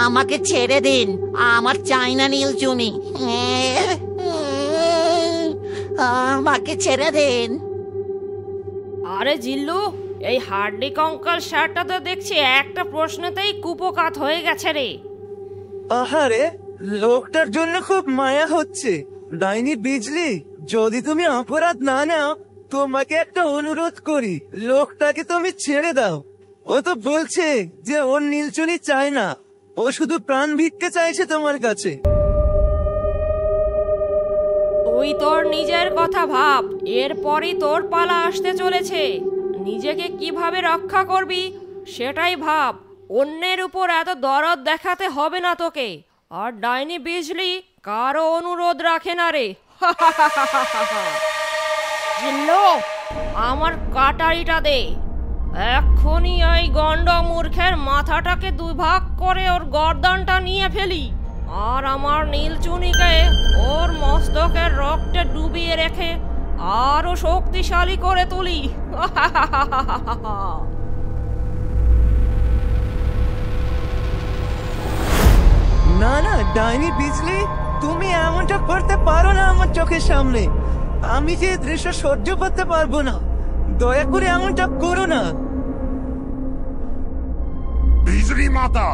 আমাকে ছেড়ে দিন। আমার চাই না নীলচুনি, আমাকে ছেড়ে দিন। আরে জিল্লু, এই হার্ডি কঙ্কাল শার্টটা তো দেখছি একটা প্রশ্নতেই কুপোকাত হয়ে গেছে রে। আহারে, লোকটার জন্য খুব মায়া হচ্ছে। ডাইনি বিজলি, যদি তুমি অপরাধ না নাও, তোমাকে একটা অনুরোধ করি, লোকটাকে তুমি ছেড়ে দাও। ও তো বলছে যে ওর নীলচুনি চায় না, ও শুধু প্রাণ ভিক্ষে চাইছে তোমার কাছে। তুই তোর নিজের কথা ভাব, এরপরই তোর পালা আসতে চলেছে। নিজেকে কিভাবে রক্ষা করবি সেটাই ভাব, অন্যের উপর এত দরদ দেখাতে হবে না তোকে। আর ডাইনি বিজলি কারো অনুরোধ রাখে না রে। জিল্লু, আমার কাটারিটা দে। এক্ষুনি এই গন্ড মূর্খের মাথাটাকে দুই ভাগ করে ওর গর্দানটা নিয়ে ফেলি, আর আমার নীলচুনিকে ওর মস্তকের রক্তে ডুবিয়ে রেখে আরো শক্তিশালী করে তুলি। না না ডাইনি বিজলি, তুমি এমনটা করতে পারো না আমার চোখের সামনে। আমি যে দৃশ্য সহ্য করতে পারবো না, দয়া করে এমনটা করো না। বিজলি মাতা,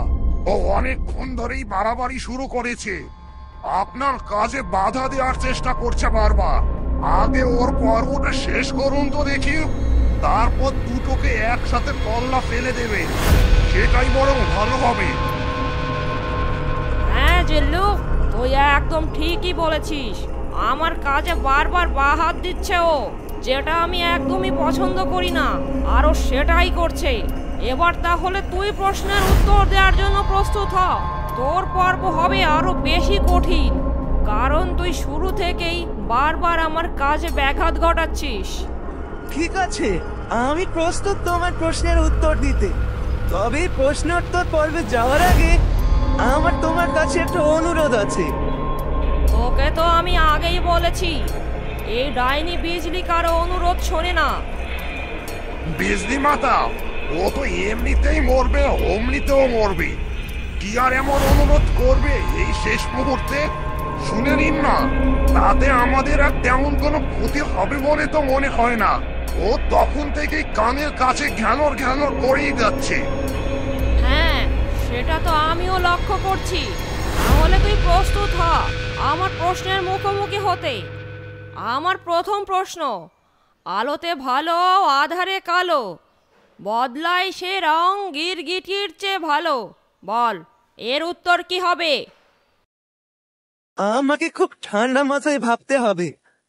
ও অনেকক্ষণ ধরেই বাড়াবাড়ি শুরু করেছে। আপনার কাজে বাধা দেওয়ার চেষ্টা করছে বারবার। আগে ওর পর্বটা শেষ করুন তো দেখি, তারপর দুটোকে একসাথে কল্লা ফেলে দেবে, সেটাই বরং ভালো হবে। হ্যাঁ জিল্লু, তুই একদম ঠিকই বলেছিস। আমার কাজে বারবার বাহাত দিচ্ছে ও, যেটা আমি একদমই পছন্দ করি না, আরও সেটাই করছে। এবার তাহলে তুই প্রশ্নের উত্তর দেওয়ার জন্য প্রস্তুত হ। তোর পর্ব হবে আরো বেশি কঠিন, কারণ তুই শুরু থেকেই বারবার আমার কাজে ব্যাঘাত ঘটাচ্ছিস। ঠিক আছে, আমি প্রস্তুত তোমার প্রশ্নের উত্তর দিতে। তবে প্রশ্নোত্তর পর্বে যাওয়ার আগে আমার তোমার কাছে একটা অনুরোধ আছে। তোকে তো আমি আগেই বলেছি, এই ডাইনি বিজলি কারো অনুরোধ শোনে না। বিজলি মাতা, ও তো এমনিতেই মরবে, অমনিতেও মরবে। কি আর এমন অনুরোধ করবে এই শেষ মুহূর্তে? শুনে নিন না, তাতে আমাদের আর তেমন কোনো ক্ষতি হবে বলে তো মনে হয় না। ও তখন থেকেই কানের কাছে ঘ্যানর ঘ্যানর করেই যাচ্ছে। হ্যাঁ, সেটা তো আমিও লক্ষ্য করছি। তাহলে তুই প্রস্তুত হ আমার প্রশ্নের মুখোমুখি হতে। আমার প্রথম প্রশ্ন, আলোতে ভালো, আধারে কালো, বদলায় সে রং গিরগিটির চেয়ে ভালো। বল, এর উত্তর কি হবে? আমাকে খুব ঠান্ডা মাথায় ভাবতে হবে,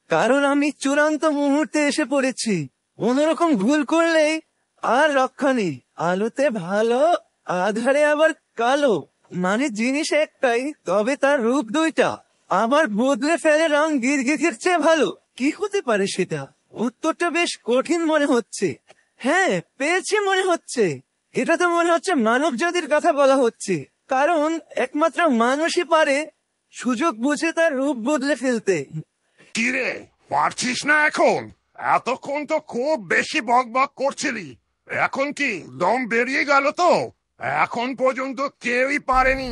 কারণ আমি চূড়ান্ত মুহূর্তে এসে পড়েছি। কোনোরকম ভুল করলেই আর রক্ষা নেই। আলোতে ভালো, আধারে আবার কালো, মানে জিনিস একটাই, তবে তার রূপ দুইটা। আবার বদলে ফেলে রং গিরগিটির চেয়ে ভালো। কি হতে পারে সেটা? উত্তরটা বেশ কঠিন মনে হচ্ছে। হ্যাঁ, পেয়েছি মনে হচ্ছে। এটা তো মনে হচ্ছে মানব জাতির কথা বলা হচ্ছে, কারণ একমাত্র মানুষই পারে সুযোগ বুঝে তার রূপ বদলে ফেলতে। কিরে, পারছিস না এখন? এতক্ষণ তো খুব বেশি বকবক করছিলি, এখন কি দম বেরিয়ে গেল তো? এখন পর্যন্ত কেউই পারেনি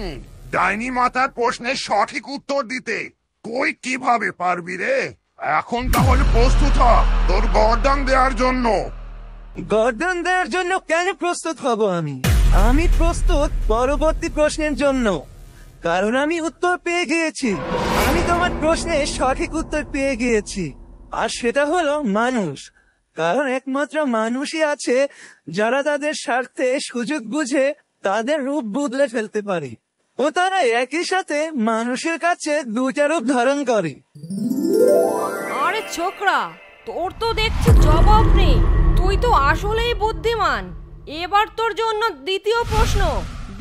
ডাইনি মাতার প্রশ্নের সঠিক উত্তর দিতে। তুই কিভাবে পারবি রে? এখন তাহলে প্রস্তুত হ তোর গর্দান দেওয়ার জন্য। গর্দান দেওয়ার জন্য কেন প্রস্তুত হব আমি? আমি প্রস্তুত পরবর্তী প্রশ্নের জন্য, কারণ আমি উত্তর পেয়ে গিয়েছি। আমি প্রশ্নের সঠিক উত্তর পেয়ে গিয়েছি, আর সেটা হলো মানুষ। কারণ একমাত্র মানুষই আছে যারা তাদের স্বার্থে সুযোগ বুঝে তাদের রূপ বদলে ফেলতে পারে, ও তারা একই সাথে মানুষের কাছে দুটা রূপ ধারণ করে। আরে ছোকরা, তোর তো দেখছি জবাব নেই। তুই তো আসলেই বুদ্ধিমান। এবার তোর জন্য দ্বিতীয় প্রশ্ন।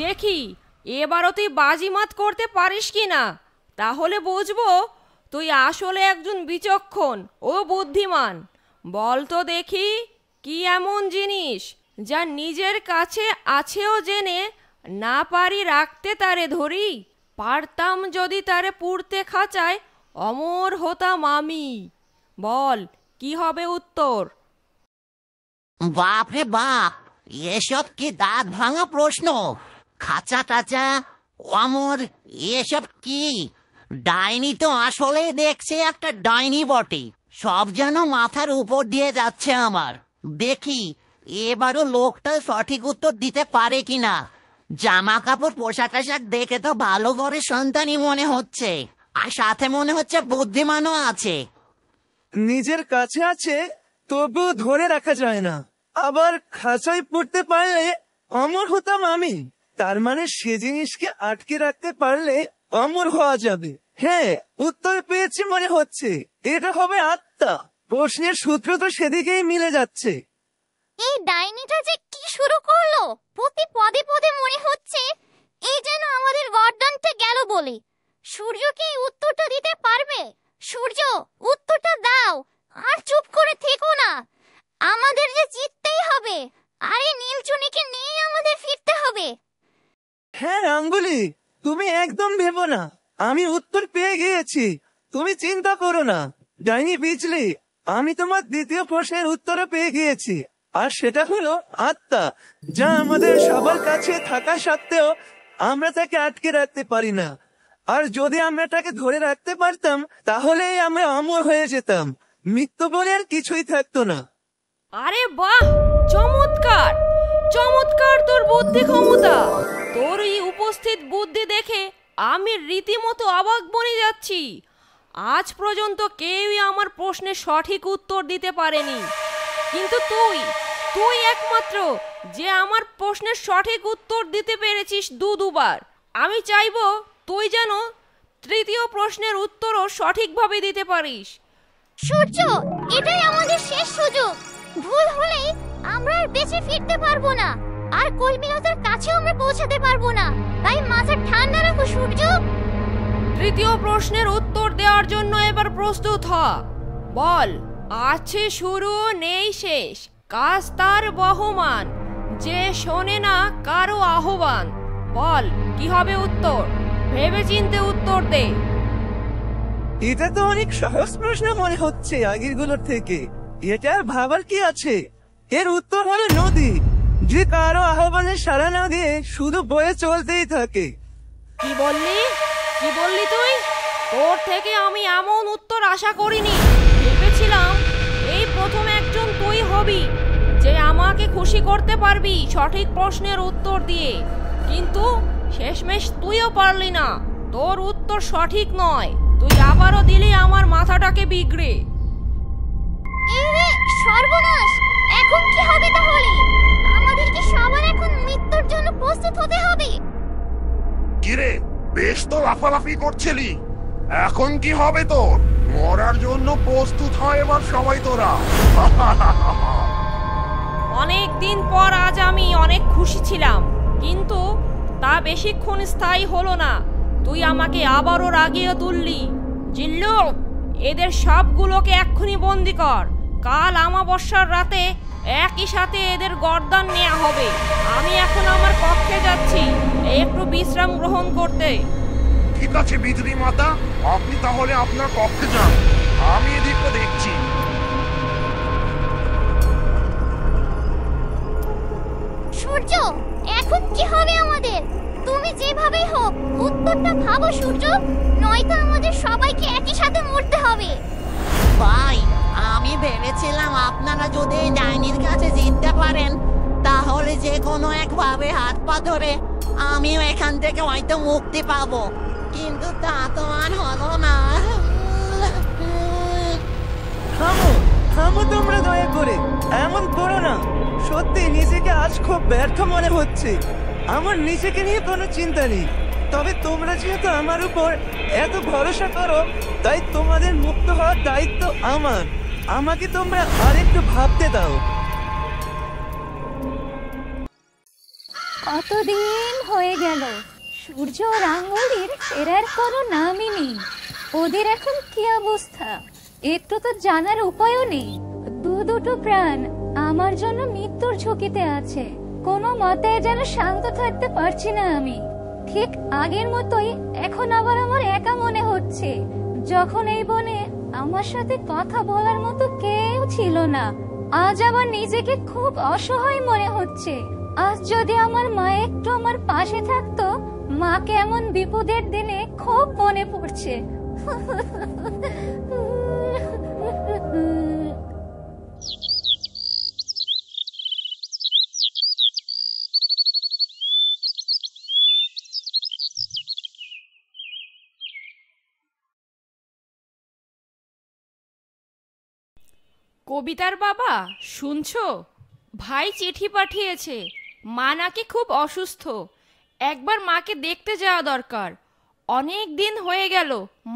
দেখি এবারও তুই বাজিমাত করতে পারিস কিনা, তাহলে বুঝবো তুই আসলে একজন বিচক্ষণ ও বুদ্ধিমান। বল তো দেখি, কি এমন জিনিস যা নিজের কাছে আছেও জেনে না পারি রাখতে তারে ধরি, পারতাম যদি তারে পুড়তে খাঁচায় অমর হতাম আমি। বল কি হবে উত্তর? বাপরে বাপ, এসব কি দাঁত ভাঙা প্রশ্ন! খাঁচা টাচা, অমর, এসব কি? ডাইনি তো আসলে দেখছে একটা ডাইনি বটে। সব যেন মাথার উপর দিয়ে যাচ্ছে আমার। দেখি এবারও লোকটা সঠিক উত্তর দিতে পারে কিনা। জামা কাপড় পোশাক আশাক দেখে তো ভালো ঘরের সন্তানই মনে হচ্ছে, আর সাথে মনে হচ্ছে বুদ্ধিমানও আছে। নিজের কাছে আছে তবু ধরে রাখা যায় না, আবার খাঁচায় পড়তে পারলে অমর হতাম আমি। তার মানে সে জিনিসকে আটকে রাখতে পারলে অমর হওয়া যাবে। হ্যাঁ, উত্তর পেয়েছি মনে হচ্ছে। এটা হবে আত্মা। প্রশ্নের সূত্র তো সেদিকেই মিলে যাচ্ছে। এই ডাইনিটা যে কি শুরু করলো! প্রতি পদে পদে মনে হচ্ছে এই যেন আমাদের গর্দানটা গেল বলে। সূর্য কি উত্তরটা দিতে পারবে? সূর্য, উত্তরটা দাও, আর চুপ করে থেকো না। আমাদের যে জিততেই হবে, আর এই নীলচুনিকে নিয়ে আমাদের ফিরতে হবে। হ্যাঁ আঙ্গুলি, তুমি একদম ভেবো না, আমি উত্তর পেয়ে গিয়েছি। তুমি চিন্তা করো না ডাইনি বিজলি, আমি তোমার দ্বিতীয় প্রশ্নের উত্তরও পেয়ে গিয়েছি। আর সেটা হলো আত্মা, যা আমাদের সবার কাছে থাকা সত্ত্বেও আমরা তাকে আটকে রাখতে পারি না। আর যদি আমরা তাকে ধরে রাখতে পারতাম তাহলেই আমরা অমর হয়ে যেতাম, মৃত্যু বলে আর কিছুই থাকতো না। আরে বাহ, চমৎকার চমৎকার তোর বুদ্ধি ক্ষমতা। তোর এই উপস্থিত বুদ্ধি দেখে আমি রীতিমতো অবাক বনে যাচ্ছি। আজ পর্যন্ত কেউই আমার প্রশ্নের সঠিক উত্তর দিতে পারেনি, কিন্তু তুই একমাত্র যে আমার প্রশ্নের সঠিক উত্তর দিতে পেরেছিস দুবার। আমি চাইবো তুই যেন তৃতীয় প্রশ্নের উত্তরও সঠিকভাবে দিতে পারিস। সূর্য, এটাই আমাদের শেষ সুযোগ। ভুল হলেই আমরা আর বেঁচে ফিরতে পারবো না, আর কলমিলতার কাছেও আমরা পৌঁছাতে পারবো না। তাই মাথা ঠান্ডা রাখো সূর্য। তৃতীয় প্রশ্নের উত্তর দেওয়ার জন্য এবার প্রস্তুত হ। বল, আছে শুরু নেই শেষ, কাজ তার বহমান, যে শোনে না কারো আহ্বান। বল কি হবে উত্তর? ভেবে চিন্তে উত্তর দে। এটা তো অনেক সহজ প্রশ্ন মনে হচ্ছে আগের গুলোর থেকে। এটা আর ভাবার কি আছে? এর উত্তর হলো নদী, যে কারো আহ্বানে সাড়া না দিয়ে শুধু বয়ে চলতেই থাকে। কি বললি তুই? তোর থেকে আমি এমন উত্তর আশা করিনি। ভেবেছিলাম এই প্রথম একজন তুই হবি যে আমাকে খুশি করতে পারবি সঠিক প্রশ্নের উত্তর দিয়ে, কিন্তু শেষমেশ তুইও পারলি না। তোর উত্তর সঠিক নয়, তুই আবারও দিলি আমার মাথাটাকে বিগড়ে। এই রে সর্বনাশ! এখন কি হবে তাহলে? আমাদের কি সবার এখন মৃত্যুর জন্য প্রস্তুত হতে হবে? কিরে, বেশ তো লাফালাফি করছিলি, এখন কি হবে তোর? মরার জন্য প্রস্তুত হয় এবার সবাই তোরা। অনেক দিন পর আজ আমি অনেক খুশি ছিলাম, কিন্তু তা বেশিক্ষণ স্থায়ী হলো না। তুই আমাকে আবারও রাগিয়ে তুললি। জিল্লু, এদের সবগুলোকে এক্ষুনি বন্দি কর। কাল আমাবস্যার রাতে একই সাথে এদের গর্দান নেওয়া হবে। আমি এখন আমার কক্ষে যাচ্ছি একটু বিশ্রাম গ্রহণ করতে। ঠিক আছে বিজলি মাতা, আপনি তাহলে আপনার কক্ষে যান, আমি এদিকটা দেখছি। সূর্য, এখন কি হবে আমাদের? তুমি যেভাবেই হোক উত্তরটা ভাবো সূর্য, নয়তো আমাদের সবাইকে একই সাথে মরতে হবে। ভাই, আমি ভেবেছিলাম আপনারা যদি এই ডাইনির কাছে জিততে পারেন তাহলে যে কোনো একভাবে হাত পা ধরে আমিও এখান থেকে হয়তো মুক্তি পাবো, কিন্তু তা তো আর হলো না। থামো থামো তোমরা দয়া করে, এমন করো না। সত্যি নিজেকে আজ খুব ব্যর্থ মনে হচ্ছে। আমার নিজেকে নিয়ে কোনো চিন্তা নেই, তবে তোমরা যেহেতু আমার উপর এত ভরসা করো, তাই তোমাদের মুক্ত হওয়ার দায়িত্ব আমার। আমাকে তোমরা আরেকটু ভাবতে দাও। কতদিন হয়ে গেল, সূর্য আর আঙ্গুলির ফেরার কোনো নামই নেই। ওদের এখন কি অবস্থা একটু তো জানার উপায়ও নেই। দুটো প্রাণ আমার জন্য মৃত্যুর ঝুঁকিতে আছে। কোনো মতে যেন শান্ত থাকতে পারছি না আমি। ঠিক আগের মতোই এখন আবার আমার একা মনে হচ্ছে, যখন এই বনে আমার সাথে কথা বলার মতো কেউ ছিল না। আজ আবার নিজেকে খুব অসহায় মনে হচ্ছে। আজ যদি আমার মা একটু আমার পাশে থাকতো, মাকে এমন বিপদের দিনে খুব মনে পড়ছে। কবিতার বাবা, শুনছো? ভাই চিঠি পাঠিয়েছে, মা নাকি খুব অসুস্থ। একবার মাকে দেখতে যাওয়া দরকার। অনেক দিন হয়ে গেল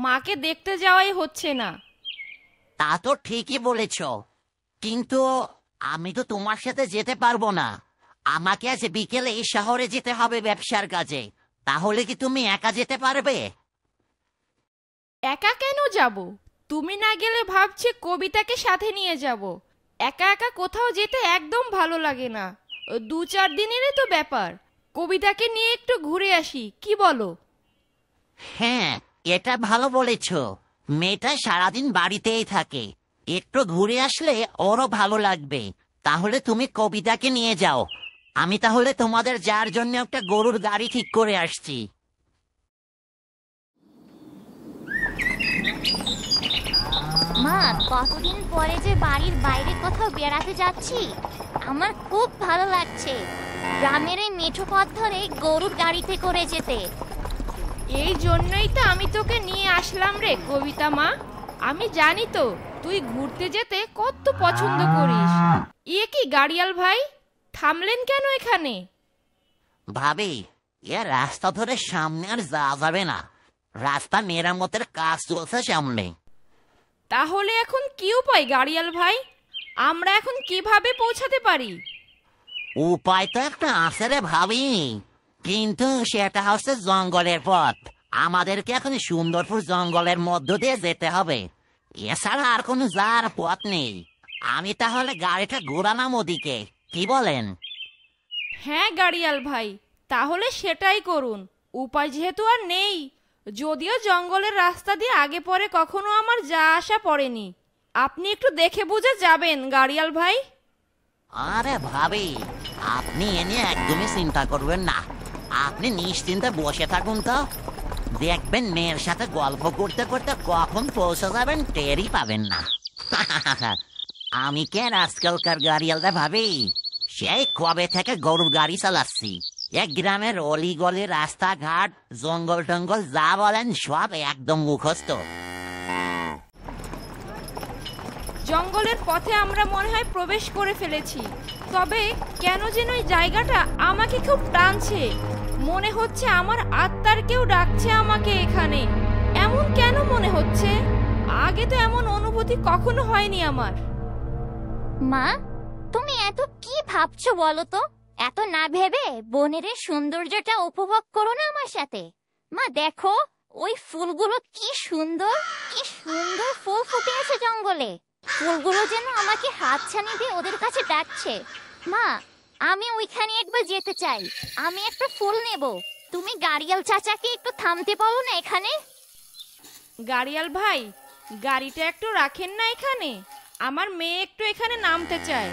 মাকে দেখতে যাওয়াই হচ্ছে না। তা তো ঠিকই বলেছ, কিন্তু আমি তো তোমার সাথে যেতে পারবো না। আমাকে আজ বিকেলে এই শহরে যেতে হবে ব্যবসার কাজে। তাহলে কি তুমি একা যেতে পারবে? একা কেন যাব? তুমি না গেলে ভাবছি কবিতাকে সাথে নিয়ে যাব। একা একা কোথাও যেতে একদম ভালো লাগে না। 2-4 দিনেরই তো ব্যাপার। কবিতাকে নিয়ে একটু ঘুরে আসি, কি বলো? হ্যাঁ, এটা ভালো বলেছ। মেয়েটা সারাদিন বাড়িতেই থাকে, একটু ঘুরে আসলে ওরও ভালো লাগবে। তাহলে তুমি কবিতাকে নিয়ে যাও। আমি তাহলে তোমাদের যার জন্য একটা গরুর গাড়ি ঠিক করে আসছি। মা, কতদিন পরে যে বাড়ির বাইরে কোথাও বেড়াতে যাচ্ছি, আমার খুব ভালো লাগছে। গ্রামের এই মেঠো পথ ধরে গরুর গাড়িতে করে যেতে। এই জন্যই তো আমি তোকে নিয়ে আসলাম রে কবিতা মা। আমি জানি তো তুই ঘুরতে যেতে কত পছন্দ করিস। ইয়ে কি গাড়িয়াল ভাই, থামলেন কেন এখানে? ভাবি, এ রাস্তা ধরে সামনে আর যাওয়া যাবে না। রাস্তা মেরামতের কাজ চলছে সামনে। তাহলে এখন কি উপায় গাড়িয়াল ভাই? আমরা এখন কিভাবে পৌঁছাতে পারি? উপায় তো একটা আছে রে ভাবি, কিন্তু সেটা হচ্ছে জঙ্গলের পথ। আমাদেরকে এখন সুন্দরপুর জঙ্গলের মধ্য দিয়ে যেতে হবে। এছাড়া আর কোনো যাওয়ার পথ নেই। আমি তাহলে গাড়িটা ঘোরালাম ওদিকে, কি বলেন? হ্যাঁ গাড়িয়াল ভাই, তাহলে সেটাই করুন। উপায় যেহেতু আর নেই। যদিও জঙ্গলের রাস্তা দিয়ে আগে পরে কখনো আমার যা আসা পড়েনি। আপনি একটু দেখে বুঝে যাবেন গাড়িয়াল ভাই। আরে ভাবি, আপনি এ নিয়ে একদমই চিন্তা করবেন না। আপনি নিশ্চিন্তে বসে থাকুন তো। দেখবেন মেয়ের সাথে গল্প করতে করতে কখন পৌঁছে যাবেন টেরই পাবেন না। আমি কেন আজকালকার গাড়িয়ালদা ভাবি, সেই কবে থেকে গরুর গাড়ি চালাচ্ছি। এক গ্রামের অলি গলি রাস্তাঘাট জঙ্গল টঙ্গল যা বলেন সব একদম মুখস্থ। জঙ্গলের পথে আমরা মনে হয় প্রবেশ করে ফেলেছি। তবে কেন যেন এই জায়গাটা আমাকে খুব টানছে। মনে হচ্ছে আমার আত্মার কেউ ডাকছে আমাকে এখানে। এমন কেন মনে হচ্ছে? আগে তো এমন অনুভূতি কখনো হয়নি আমার। মা, তুমি এত কি ভাবছো বলো তো? এত না ভেবে বনের এই সৌন্দর্যটা উপভোগ করো না আমার সাথে। মা দেখো, ওই ফুলগুলো কি সুন্দর, কি সুন্দর ফুল ফুটে আছে জঙ্গলে। ফুলগুলো যেন আমাকে হাতছানি দিয়ে ওদের কাছে ডাকছে। মা, আমি ওইখানে একবার যেতে চাই। আমি একটা ফুল নেব। তুমি গাড়িয়াল চাচাকে একটু থামতে পারো না এখানে? গাড়িয়াল ভাই, গাড়িটা একটু রাখেন না এখানে। আমার মেয়ে একটু এখানে নামতে চায়।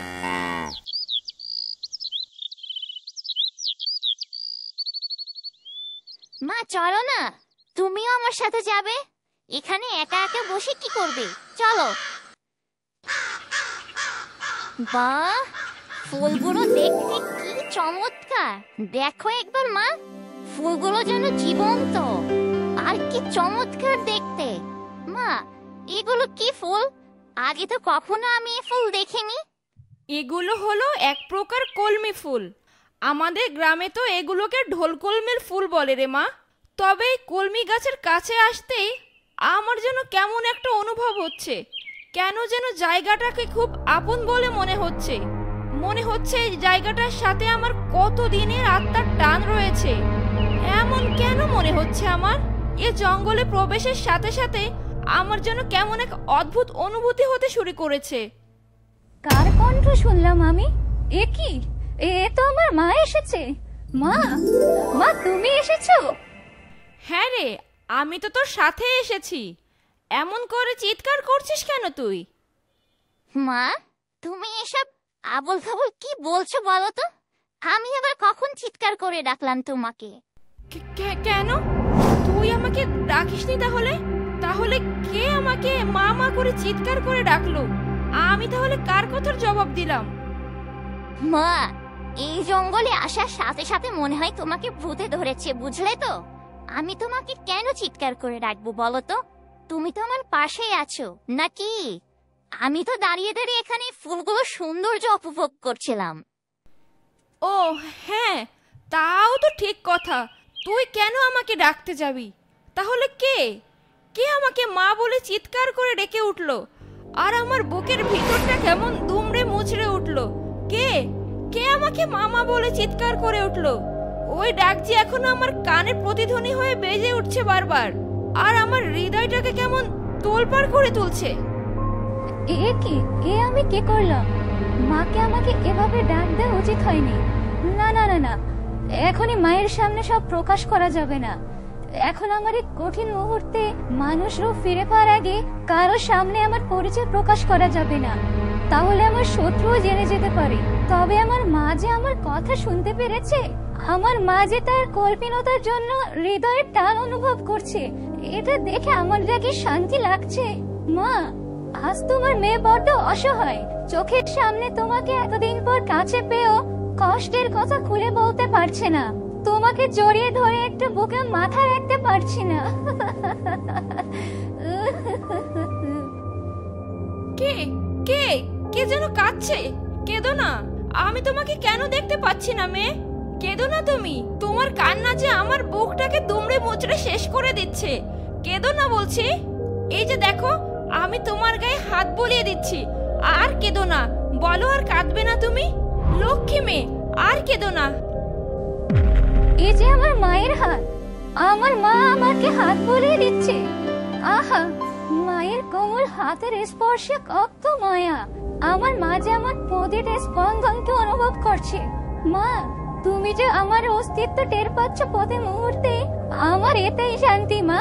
মা চলো না, তুমিও আমার সাথে যাবে। এখানে একা একা বসে কি করবে? চলো। বাহ, ফুলগুলো দেখতে কি চমৎকার। দেখো একবার মা, ফুলগুলো যেন জীবন্ত আর কি চমৎকার দেখতে। মা, এগুলো কি ফুল? আগে তো কখনো আমি এ ফুল দেখিনি। এগুলো হলো এক প্রকার কলমি ফুল। আমাদের গ্রামে তো এগুলোকে ঢোলকলমির ফুল বলে রে মা। তবে এই কলমি গাছের কাছে আসতেই আমার যেন কেমন একটা অনুভব হচ্ছে, কেন যেন জায়গাটাকে খুব আপন বলে মনে হচ্ছে। মনে হচ্ছে এই জায়গাটার সাথে আমার কত দিনের আত্মার টান রয়েছে। এমন কেন মনে হচ্ছে আমার? এ জঙ্গলে প্রবেশের সাথে সাথে আমার যেন কেমন এক অদ্ভুত অনুভূতি হতে শুরু করেছে। কার কণ্ঠ শুনলাম আমি? এ কি? এ তো আমার মা এসেছে। মা, মা তুমি এসেছো? হ্যাঁ রে, আমি তো তোর সাথে এসেছি। এমন করে চিৎকার করছিস কেন তুই? মা, তুমি এসব আবল ফাবল কি বলছো বলো তো? আমি আবার কখন চিৎকার করে ডাকলাম তোমাকে? কেন তুই আমাকে ডাকিসনি তাহলে? তাহলে কে আমাকে মা মা করে চিৎকার করে ডাকলো? আমি তাহলে কার কথার জবাব দিলাম? মা, এই জঙ্গলে আসার সাথে সাথে মনে হয় তোমাকে ভূতে ধরেছে, বুঝলে তো? আমি তোমাকে কেন চিৎকার করে ডাকবো বলো তো? তুমি তো আমার পাশেই আছো নাকি? আমি তো দাঁড়িয়ে দাঁড়িয়ে এখানে ফুলগুলো সৌন্দর্য উপভোগ করছিলাম। ও হ্যাঁ, তাও তো ঠিক কথা। তুই কেন আমাকে ডাকতে যাবি? তাহলে কে কে আমাকে মা বলে চিৎকার করে ডেকে উঠলো? আর আমার বুকের ভিতরটা কেমন দুমড়ে মুচড়ে উঠলো। কে কে আমাকে মামা বলে চিৎকার করে উঠলো? ওই ডাক যে এখন আমার কানে প্রতিধ্বনি হয়ে বেজে উঠছে বারবার, আর আমার হৃদয়টাকে কেমন তোলপাড় করে তুলছে। এ কি? এ আমি কি করলাম? মাকে আমাকে এভাবে ডাক দেওয়া উচিত হয়নি। না না না না, এখনই মায়ের সামনে সব প্রকাশ করা যাবে না। এখন আমার এই কঠিন মুহূর্তে মানুষ রূপ ফিরে পাওয়ার আগে কারো সামনে আমার পরিচয় প্রকাশ করা যাবে না, তাহলে আমার শত্রুও জেনে যেতে পারে। তবে আমার মা যে আমার কথা শুনতে পেরেছে, আমার মা যে তার কল্পনার জন্য হৃদয়ের টান অনুভব করছে, এটা দেখে আমার কি শান্তি লাগছে। মা, আজ তোমার মেয়ে বড্ড অসহায়। চোখের সামনে তোমাকে এতদিন পর কাছে পেয়েও কষ্টের কথা খুলে বলতে পারছে না। তোমাকে জড়িয়ে ধরে একটা বুকে মাথা রাখতে পারছি না। কে কে কে যেন কাঁদছে? কেঁদো না, আমি তোমাকে কেন দেখতে পাচ্ছি না মেয়ে? কেঁদো না তুমি। তোমার কান্না যে আমার বুকটাকে দুমড়ে মুচড়ে শেষ করে দিচ্ছে। কেঁদো না বলছি। এই যে দেখো, আমি তোমার গায়ে হাত বুলিয়ে দিচ্ছি। আর কেঁদো না, বলো আর কাঁদবে না তুমি? লক্ষ্মী মেয়ে, আর কেঁদো না। এই যে আমার মায়ের হাত, আমার মা আমাকে হাত বুলিয়ে দিচ্ছে। আহা, মায়ের কোমল হাতের স্পর্শে কত মায়া। আমার মা যে আমার প্রতিটা স্পন্দনকে অনুভব করছে। মা, তুমি যে আমার অস্তিত্ব টের পাচ্ছ প্রতি মুহূর্তে, আমার এতেই শান্তি। মা,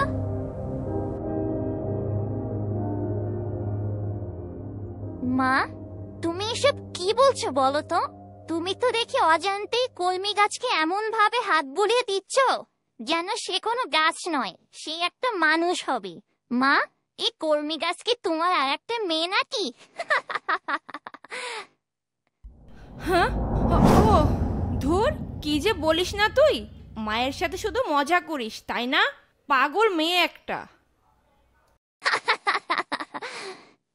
মা, তুমি এসব কি বলছো বলো তো? তুমি তো দেখি অজান্তেই কলমি গাছকে এমন ভাবে হাত বুলিয়ে দিচ্ছ যেন সে কোনো গাছ নয়, সে একটা মানুষ হবে। মা, এই কলমি গাছ কি তোমার আর একটা মেয়ে নাকি? হ্যাঁ, ও ধুর, কি যে বলিস না তুই। মায়ের সাথে শুধু মজা করিস তাই না? পাগল মেয়ে একটা।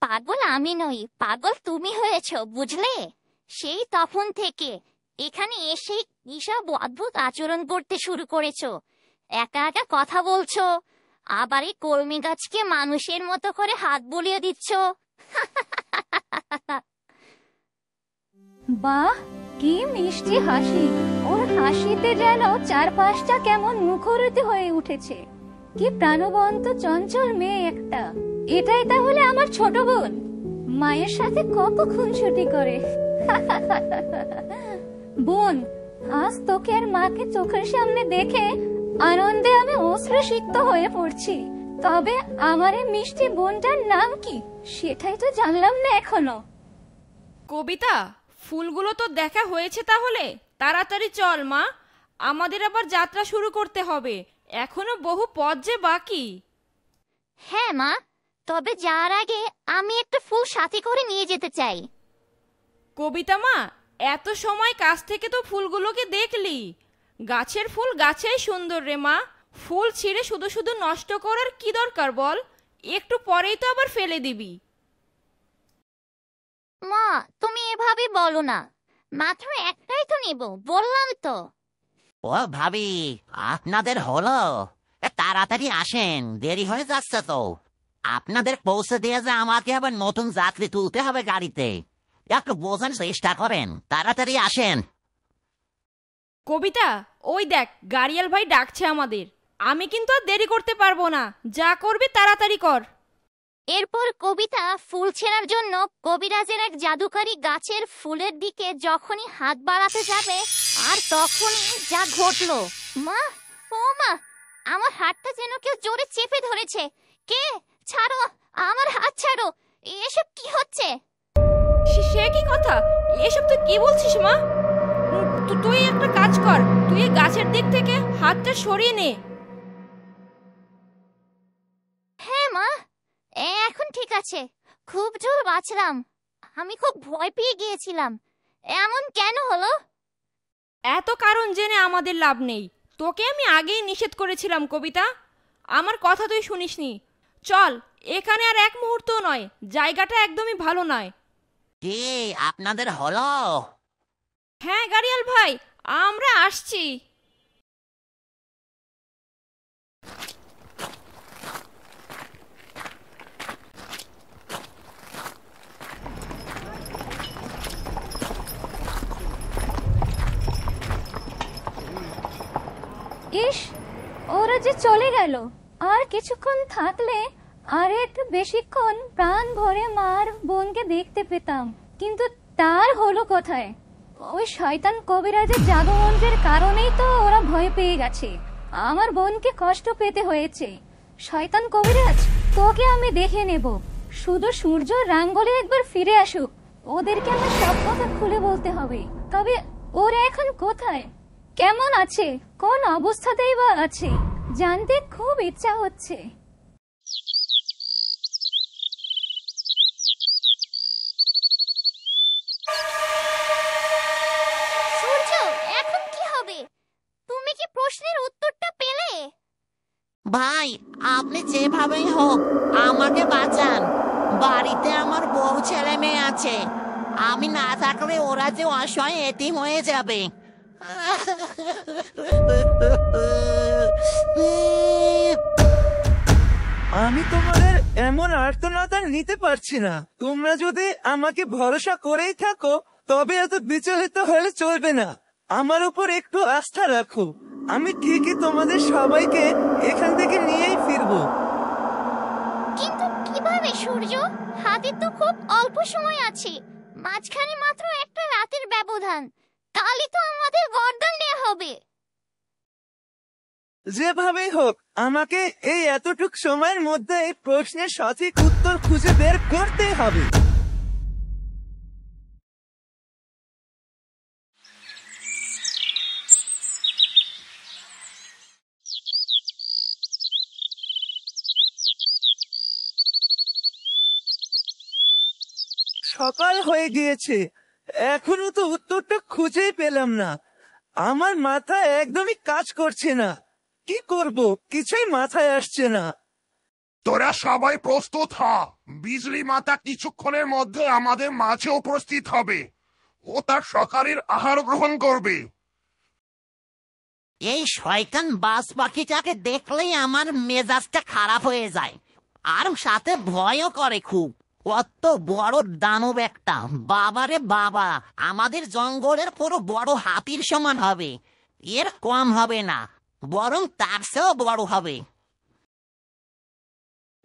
পাগল আমি নই, পাগল তুমি হয়েছো, বুঝলে? সেই তখন থেকে এখানে এসে কিসব অদ্ভুত আচরণ করতে শুরু করেছো। একা একা কথা বলছো, আবার এই কলমি গাছকে মানুষের মতো করে হাত বুলিয়ে দিচ্ছ। বাহ, কি মিষ্টি হাসি! ওর হাসিতে যেন চারপাশটা কেমন মুখরিত হয়ে উঠেছে। কি প্রাণবন্ত চঞ্চল মেয়ে একটা। এটাই তাহলে আমার ছোট বোন, মায়ের সাথে কত খুনসুটি করে। বোন, আজ তোকে আর মাকে চোখের সামনে দেখে আনন্দে আমি অশ্রুসিক্ত হয়ে পড়ছি। তবে আমার এই মিষ্টি বোনটার নাম কি সেটাই তো জানলাম না এখনো। কবিতা, ফুলগুলো তো দেখা হয়েছে, তাহলে তাড়াতাড়ি চল মা, আমাদের আবার যাত্রা শুরু করতে হবে। এখনো বহু পথ যে বাকি। হ্যাঁ মা, তবে যাওয়ার আগে আমি একটা ফুল সাথে করে নিয়ে যেতে চাই। কবিতা মা, এত সময় কাছ থেকে তো ফুলগুলোকে দেখলি। গাছের ফুল গাছেই সুন্দর রে মা। ফুল ছিঁড়ে শুধু শুধু নষ্ট করার কি দরকার বল? একটু পরেই তো আবার ফেলে দিবি। মা, তুমি এভাবে বলো না। মাত্র একটাই তো নিব, বললাম তো। ও ভাবি, আপনাদের হলো? তাড়াতাড়ি আসেন, দেরি হয়ে যাচ্ছে তো। আপনাদের পৌঁছে দিয়ে যে আমাকে আবার নতুন যাত্রী তুলতে হবে গাড়িতে। একটু বোঝার চেষ্টা করেন, তাড়াতাড়ি আসেন। কবিতা, ওই দেখ গাড়িয়াল ভাই ডাকছে আমাদের। আমি কিন্তু আর দেরি করতে পারবো না, যা করবি তাড়াতাড়ি কর। এরপর কবিতা ফুল ছেঁড়ার জন্য কবিরাজের এক জাদুকারী গাছের ফুলের দিকে যখনই হাত বাড়াতে যাবে, আর তখনই যা ঘটলো। মা, ও মা, আমার হাতটা যেন কেউ জোরে চেপে ধরেছে। কে? ছাড়ো, আমার হাত ছাড়ো। এসব কি হচ্ছে? সে কি কথা? এসব তুই কি বলছিস মা? তুই একটা কাজ কর, তুই এই গাছের দিক থেকে হাতটা সরিয়ে নে। হ্যাঁ মা, এখন ঠিক আছে। খুব জোর বাঁচলাম। আমি খুব ভয় পেয়ে গিয়েছিলাম। এমন কেন হলো? এত কারণ জেনে আমাদের লাভ নেই। তোকে আমি আগেই নিষেধ করেছিলাম কবিতা, আমার কথা তুই শুনিসনি। চল, এখানে আর এক মুহূর্ত নয়, জায়গাটা একদমই ভালো নয়। কি আপনাদের হলো? হ্যাঁ গাড়িয়াল ভাই, আমরা আসছি। ইস, ওরা যে চলে গেল। আর কিছুক্ষণ থাকলে আর একটু বেশিক্ষণ প্রাণ ভরে মার বোনকে দেখতে পেতাম, কিন্তু তার হলো কোথায়? ওই শয়তান কবিরাজের জাদু মন্ত্রের কারণেই তো ওরা ভয় পেয়ে গেছে। আমার বোনকে কষ্ট পেতে হয়েছে। শয়তান কবিরাজ, তোকে আমি দেখে নেব। শুধু সূর্য রাঙ্গলে একবার ফিরে আসুক, ওদেরকে আমার সব কথা খুলে বলতে হবে। তবে ওরা এখন কোথায়, কেমন আছে, কোন অবস্থাতেই বা আছে, জানতে খুব ইচ্ছা হচ্ছে। সূর্য, এখন কি হবে? তুমি কি প্রশ্নের উত্তরটা পেলে? ভাই, আপনি যেভাবেই হোক আমাকে বাঁচান। বাড়িতে আমার বউ ছেলে মেয়ে আছে। আমি না থাকলে ওরা যে অসহায় এতিম হয়ে যাবে। আমি তোমাদের এমন আর্তনাদ আর নিতে পারছি না। তোমরা যদি আমাকে ভরসা করেই থাকো, তবে এত বিচলিত হলে চলবে না। আমার উপর একটু আস্থা রাখো। আমি ঠিকই তোমাদের সবাইকে এখান থেকে নিয়েই ফিরবো। কিন্তু কিভাবে সূর্য? হাতে তো খুব অল্প সময় আছে। মাঝখানে মাত্র একটা রাতের ব্যবধান। কালই তো আমাদের গর্দান নেওয়া হবে। যেভাবেই হোক আমাকে এই এতটুক সময়ের মধ্যে এই প্রশ্নের সঠিক উত্তর খুঁজে বের করতে হবে। সকাল হয়ে গিয়েছে, এখনো তো উত্তরটা খুঁজেই পেলাম না। আমার মাথা একদমই কাজ করছে না। কি করব, কিছুই মাথায় আসছে না। তোরা সবাই প্রস্তুত হ। বিজলি মাতা কিছুক্ষণের মধ্যে আমাদের মাঝে উপস্থিত হবে। ও তার সকালের আহার গ্রহণ করবে। এই শয়তান বাস পাখিটাকে দেখলেই আমার মেজাজটা খারাপ হয়ে যায়, আর সাথে ভয়ও করে খুব। কত বড় দানব একটা! বাবারে বাবা, আমাদের জঙ্গলের পুরো বড় হাতির সমান হবে। এর কম হবে না, বরং তার চেয়েও বড় হবে।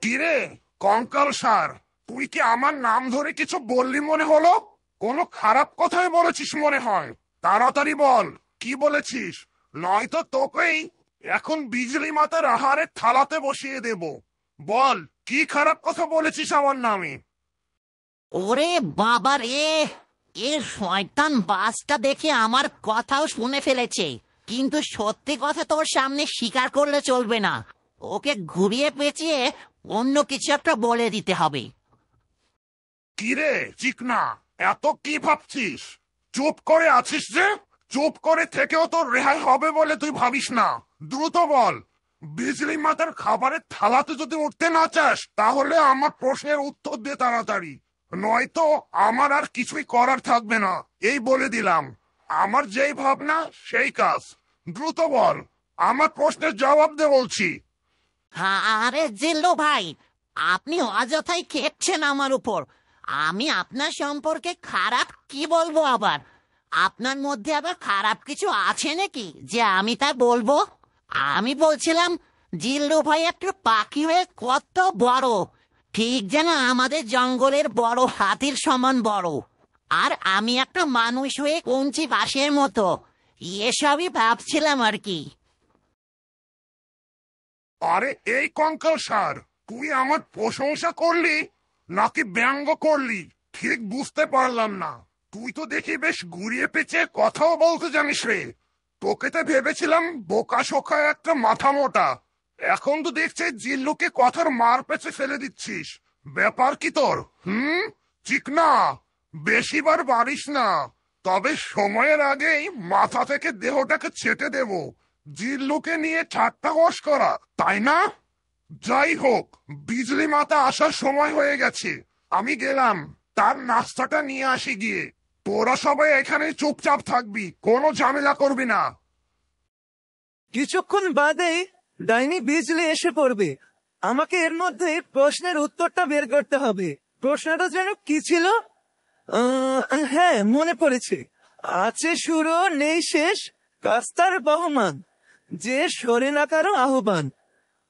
কিরে কঙ্কাল সার, তুই কি আমার নাম ধরে কিছু বললি মনে হলো? কোনো খারাপ কথাই বলেছিস মনে হয়। তাড়াতাড়ি বল, কি বলেছিস? নয়তো তোকেই এখন বিজলি মাতার আহারের থালাতে বসিয়ে দেব। বল, কি খারাপ কথা বলেছিস আমার নামে? ওরে বাবা রে, এ শয়তান বাসটা দেখে আমার কথাও শুনে ফেলেছে। কিন্তু সত্যি কথা তোর সামনে স্বীকার করলে চলবে না। ওকে ঘুরিয়ে পেঁচিয়ে অন্য কিছু একটা বলে দিতে হবে। কিরে চিকনা, এত কি ভাবছিস? চুপ করে আছিস যে? চুপ করে থেকেও তোর রেহাই হবে বলে তুই ভাবিস না। দ্রুত বল, বিজলি মাতার খাবারের থালাতে যদি উঠতে না চাস, তাহলে আমার প্রশ্নের উত্তর দে তাড়াতাড়ি। নয়তো আমার আর কিছুই করার থাকবে না, এই বলে দিলাম। আমার যেই ভাবনা সেই কাজ। দ্রুত বল, আমার প্রশ্নের জবাব দে বলছি। আরে জিল্লু ভাই, আপনি অযথাই খেপছেন আমার উপর। আমি আপনার সম্পর্কে খারাপ কি বলবো আবার? আপনার মধ্যে আবার খারাপ কিছু আছে নাকি যে আমি তা বলবো? আমি বলছিলাম জিল্লু ভাই একটা পাখি হয়ে কত বড়, ঠিক যেন আমাদের জঙ্গলের বড় হাতির সমান বড়। আর আমি একটা মানুষ হয়ে কঞ্চি বাঁশের মতো। এসবই ভাবছিলাম আর কি। আরে এই কঙ্কাল সার, তুই আমার প্রশংসা করলি নাকি ব্যঙ্গ করলি ঠিক বুঝতে পারলাম না। তুই তো দেখি বেশ ঘুরিয়ে পেঁচে কথাও বলতে জানিস রে। তোকে তো ভেবেছিলাম বোকা শোকা একটা মাথা মোটা, এখন তো দেখছি জিল্লুকে কথার মার পেছে ফেলে দিচ্ছিস। ব্যাপার কি তোর? ঠিক না, বেশিবার বাড়িস না, তবে সময়ের আগেই মাথা থেকে দেহটাকে ছেটে দেব। জিল্লুকে নিয়ে ঠাট্টা বস করা, তাই না? যাই হোক, বিজলি মাতা আসার সময় হয়ে গেছে, আমি গেলাম। তার নাস্তাটা নিয়ে আসি গিয়ে। তোরা সবাই এখানে চুপচাপ থাকবি, কোনো ঝামেলা করবি না। কিছুক্ষণ বাদেই ডাইনি বিজলি এসে পড়বে। আমাকে এর মধ্যে প্রশ্নের উত্তরটা বের করতে হবে। প্রশ্নটা যেন কি ছিল? হ্যাঁ, মনে পড়েছে। আছে শুরু নেই শেষ, কাস্তার বহমান, যে সরে না কারো আহ্বান।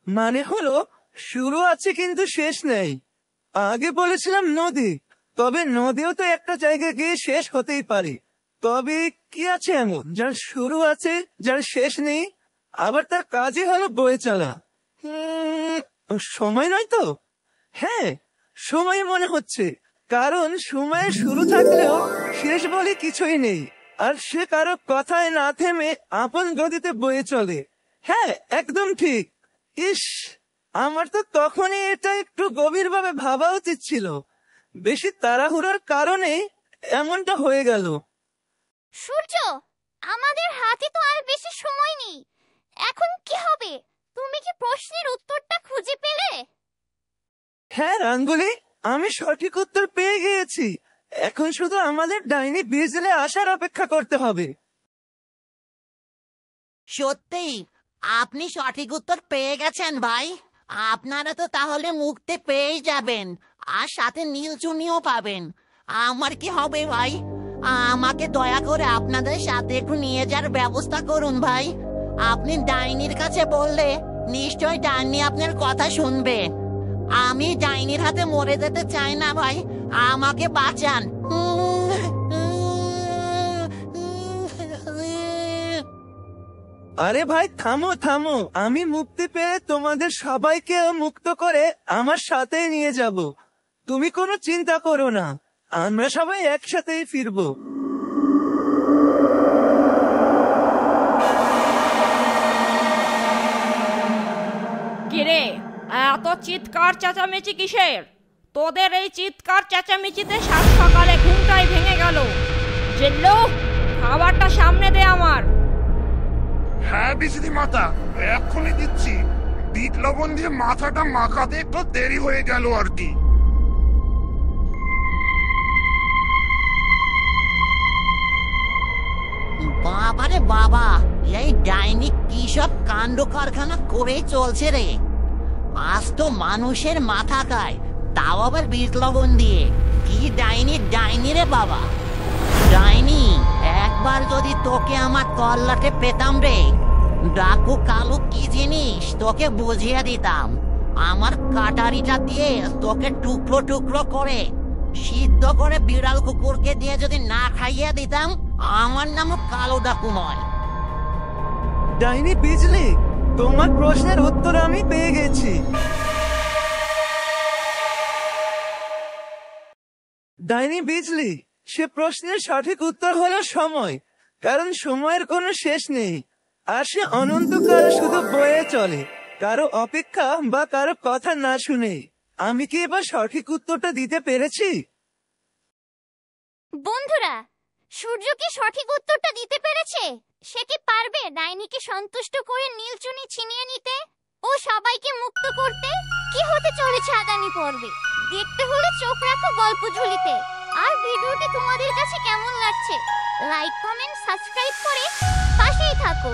মানে হলো শুরু আছে কিন্তু শেষ নেই। আগে বলেছিলাম নদী, তবে নদীও তো একটা জায়গায় গিয়ে শেষ হতেই পারে। তবে কি আছে এমন যার শুরু আছে, যার শেষ নেই, আবার তার কাজই হলো বয়ে চলা? সময় নয় তো? হ্যাঁ, সময় মনে হচ্ছে, কারণ সময়ের শুরু থাকলেও শেষ বলে কিছুই নেই, আর সে কারো কথায় না থেমে আপন গতিতে বয়ে চলে। হ্যাঁ, একদম ঠিক। ইস, আমার তো তখনই এটা একটু গভীরভাবে ভাবা উচিত ছিল। বেশি তাড়াহুড়োর কারণে এমনটা হয়ে গেল। সূর্য, আমাদের হাতে তো আর বেশি সময় নেই। এখন কি হবে? তুমি কি প্রশ্নের উত্তরটা খুঁজে পেলে? হ্যাঁ রাঙ্গুলি, আমি সঠিক উত্তর পেয়ে গিয়েছি। এখন শুধু আমাদের ডাইনি বিজলে আসার অপেক্ষা করতে হবে। সত্যি আপনি সঠিক উত্তর পেয়ে গেছেন ভাই। আপনারা তো তাহলে মুক্তি পেয়ে যাবেন, আর সাথে নীলচুনিও পাবেন। আমার কি হবে ভাই? আমাকে দয়া করে আপনাদের সাথে একটু নিয়ে যাওয়ার ব্যবস্থা করুন ভাই। আপনি ডাইনির কাছে বললে নিশ্চয় ডাইনি আপনার কথা শুনবে। আমি ডাইনির হাতে মরে যেতে চাই না ভাই, আমাকে বাঁচান। আরে ভাই, থামো থামো, আমি মুক্তি পেয়ে তোমাদের সবাইকে মুক্ত করে আমার সাথে নিয়ে যাব। তুমি কোনো চিন্তা করো না, আমরা সবাই একসাথেই ফিরবো। কিরে, এত চিৎকার চেঁচামেচি কিসের? তোদের এই চিৎকার চেঁচামেচিতে সাত সকালে ঘুমটাই ভেঙে গেল। জিল্লু, খাবারটা সামনে দে আমার। হ্যাঁ বিজলি মাতা, এক্ষুনি দিচ্ছি। বিট লবণ দিয়ে মাথাটা মাখাতে একটু দেরি হয়ে গেল আর কি। বাবারে বাবা, এই ডাইনি কি সব কাণ্ড কারখানা করে চলছে রে। আজ তো মানুষের মাথা খায়, তাও আবার বিট লবণ দিয়ে। কি ডাইনি ডাইনি রে বাবা। ডাইনি, একবার যদি তোকে আমার তল্লাটে পেতাম রে, ডাকু কালু কি জিনিস তোকে বুঝিয়ে দিতাম। আমার কাটারিটা দিয়ে তোকে টুকরো টুকরো করে সিদ্ধ করে বিড়াল কুকুরকে দিয়ে যদি না খাইয়ে দিতাম, আমার নামও কালো ডাকু নয়। ডাইনি বিজলি, তোমার প্রশ্নের উত্তর আমি পেয়ে গেছি। ডাইনি বিজলি, সে প্রশ্নের সঠিক উত্তর হলো সময়, কারণ সময়ের কোনো শেষ নেই, আর সে অনন্তকাল শুধু বয়ে চলে, কারো অপেক্ষা বা কারো কথা না শুনে। আমি কি এবার সঠিক উত্তরটা দিতে পেরেছি? বন্ধুরা, সূর্য কি সঠিক উত্তরটা দিতে পেরেছে? সে কি পারবে ডাইনিকে সন্তুষ্ট করে নীলচুনি ছিনিয়ে নিতে ও সবাইকে মুক্ত করতে? কি হতে চলেছে আগামী পর্বে? দেখতে হলে চোখ রাখো গল্প ঝুলিতে। আর ভিডিওটি তোমাদের কাছে কেমন লাগছে লাইক কমেন্ট সাবস্ক্রাইব করে পাশেই থাকো।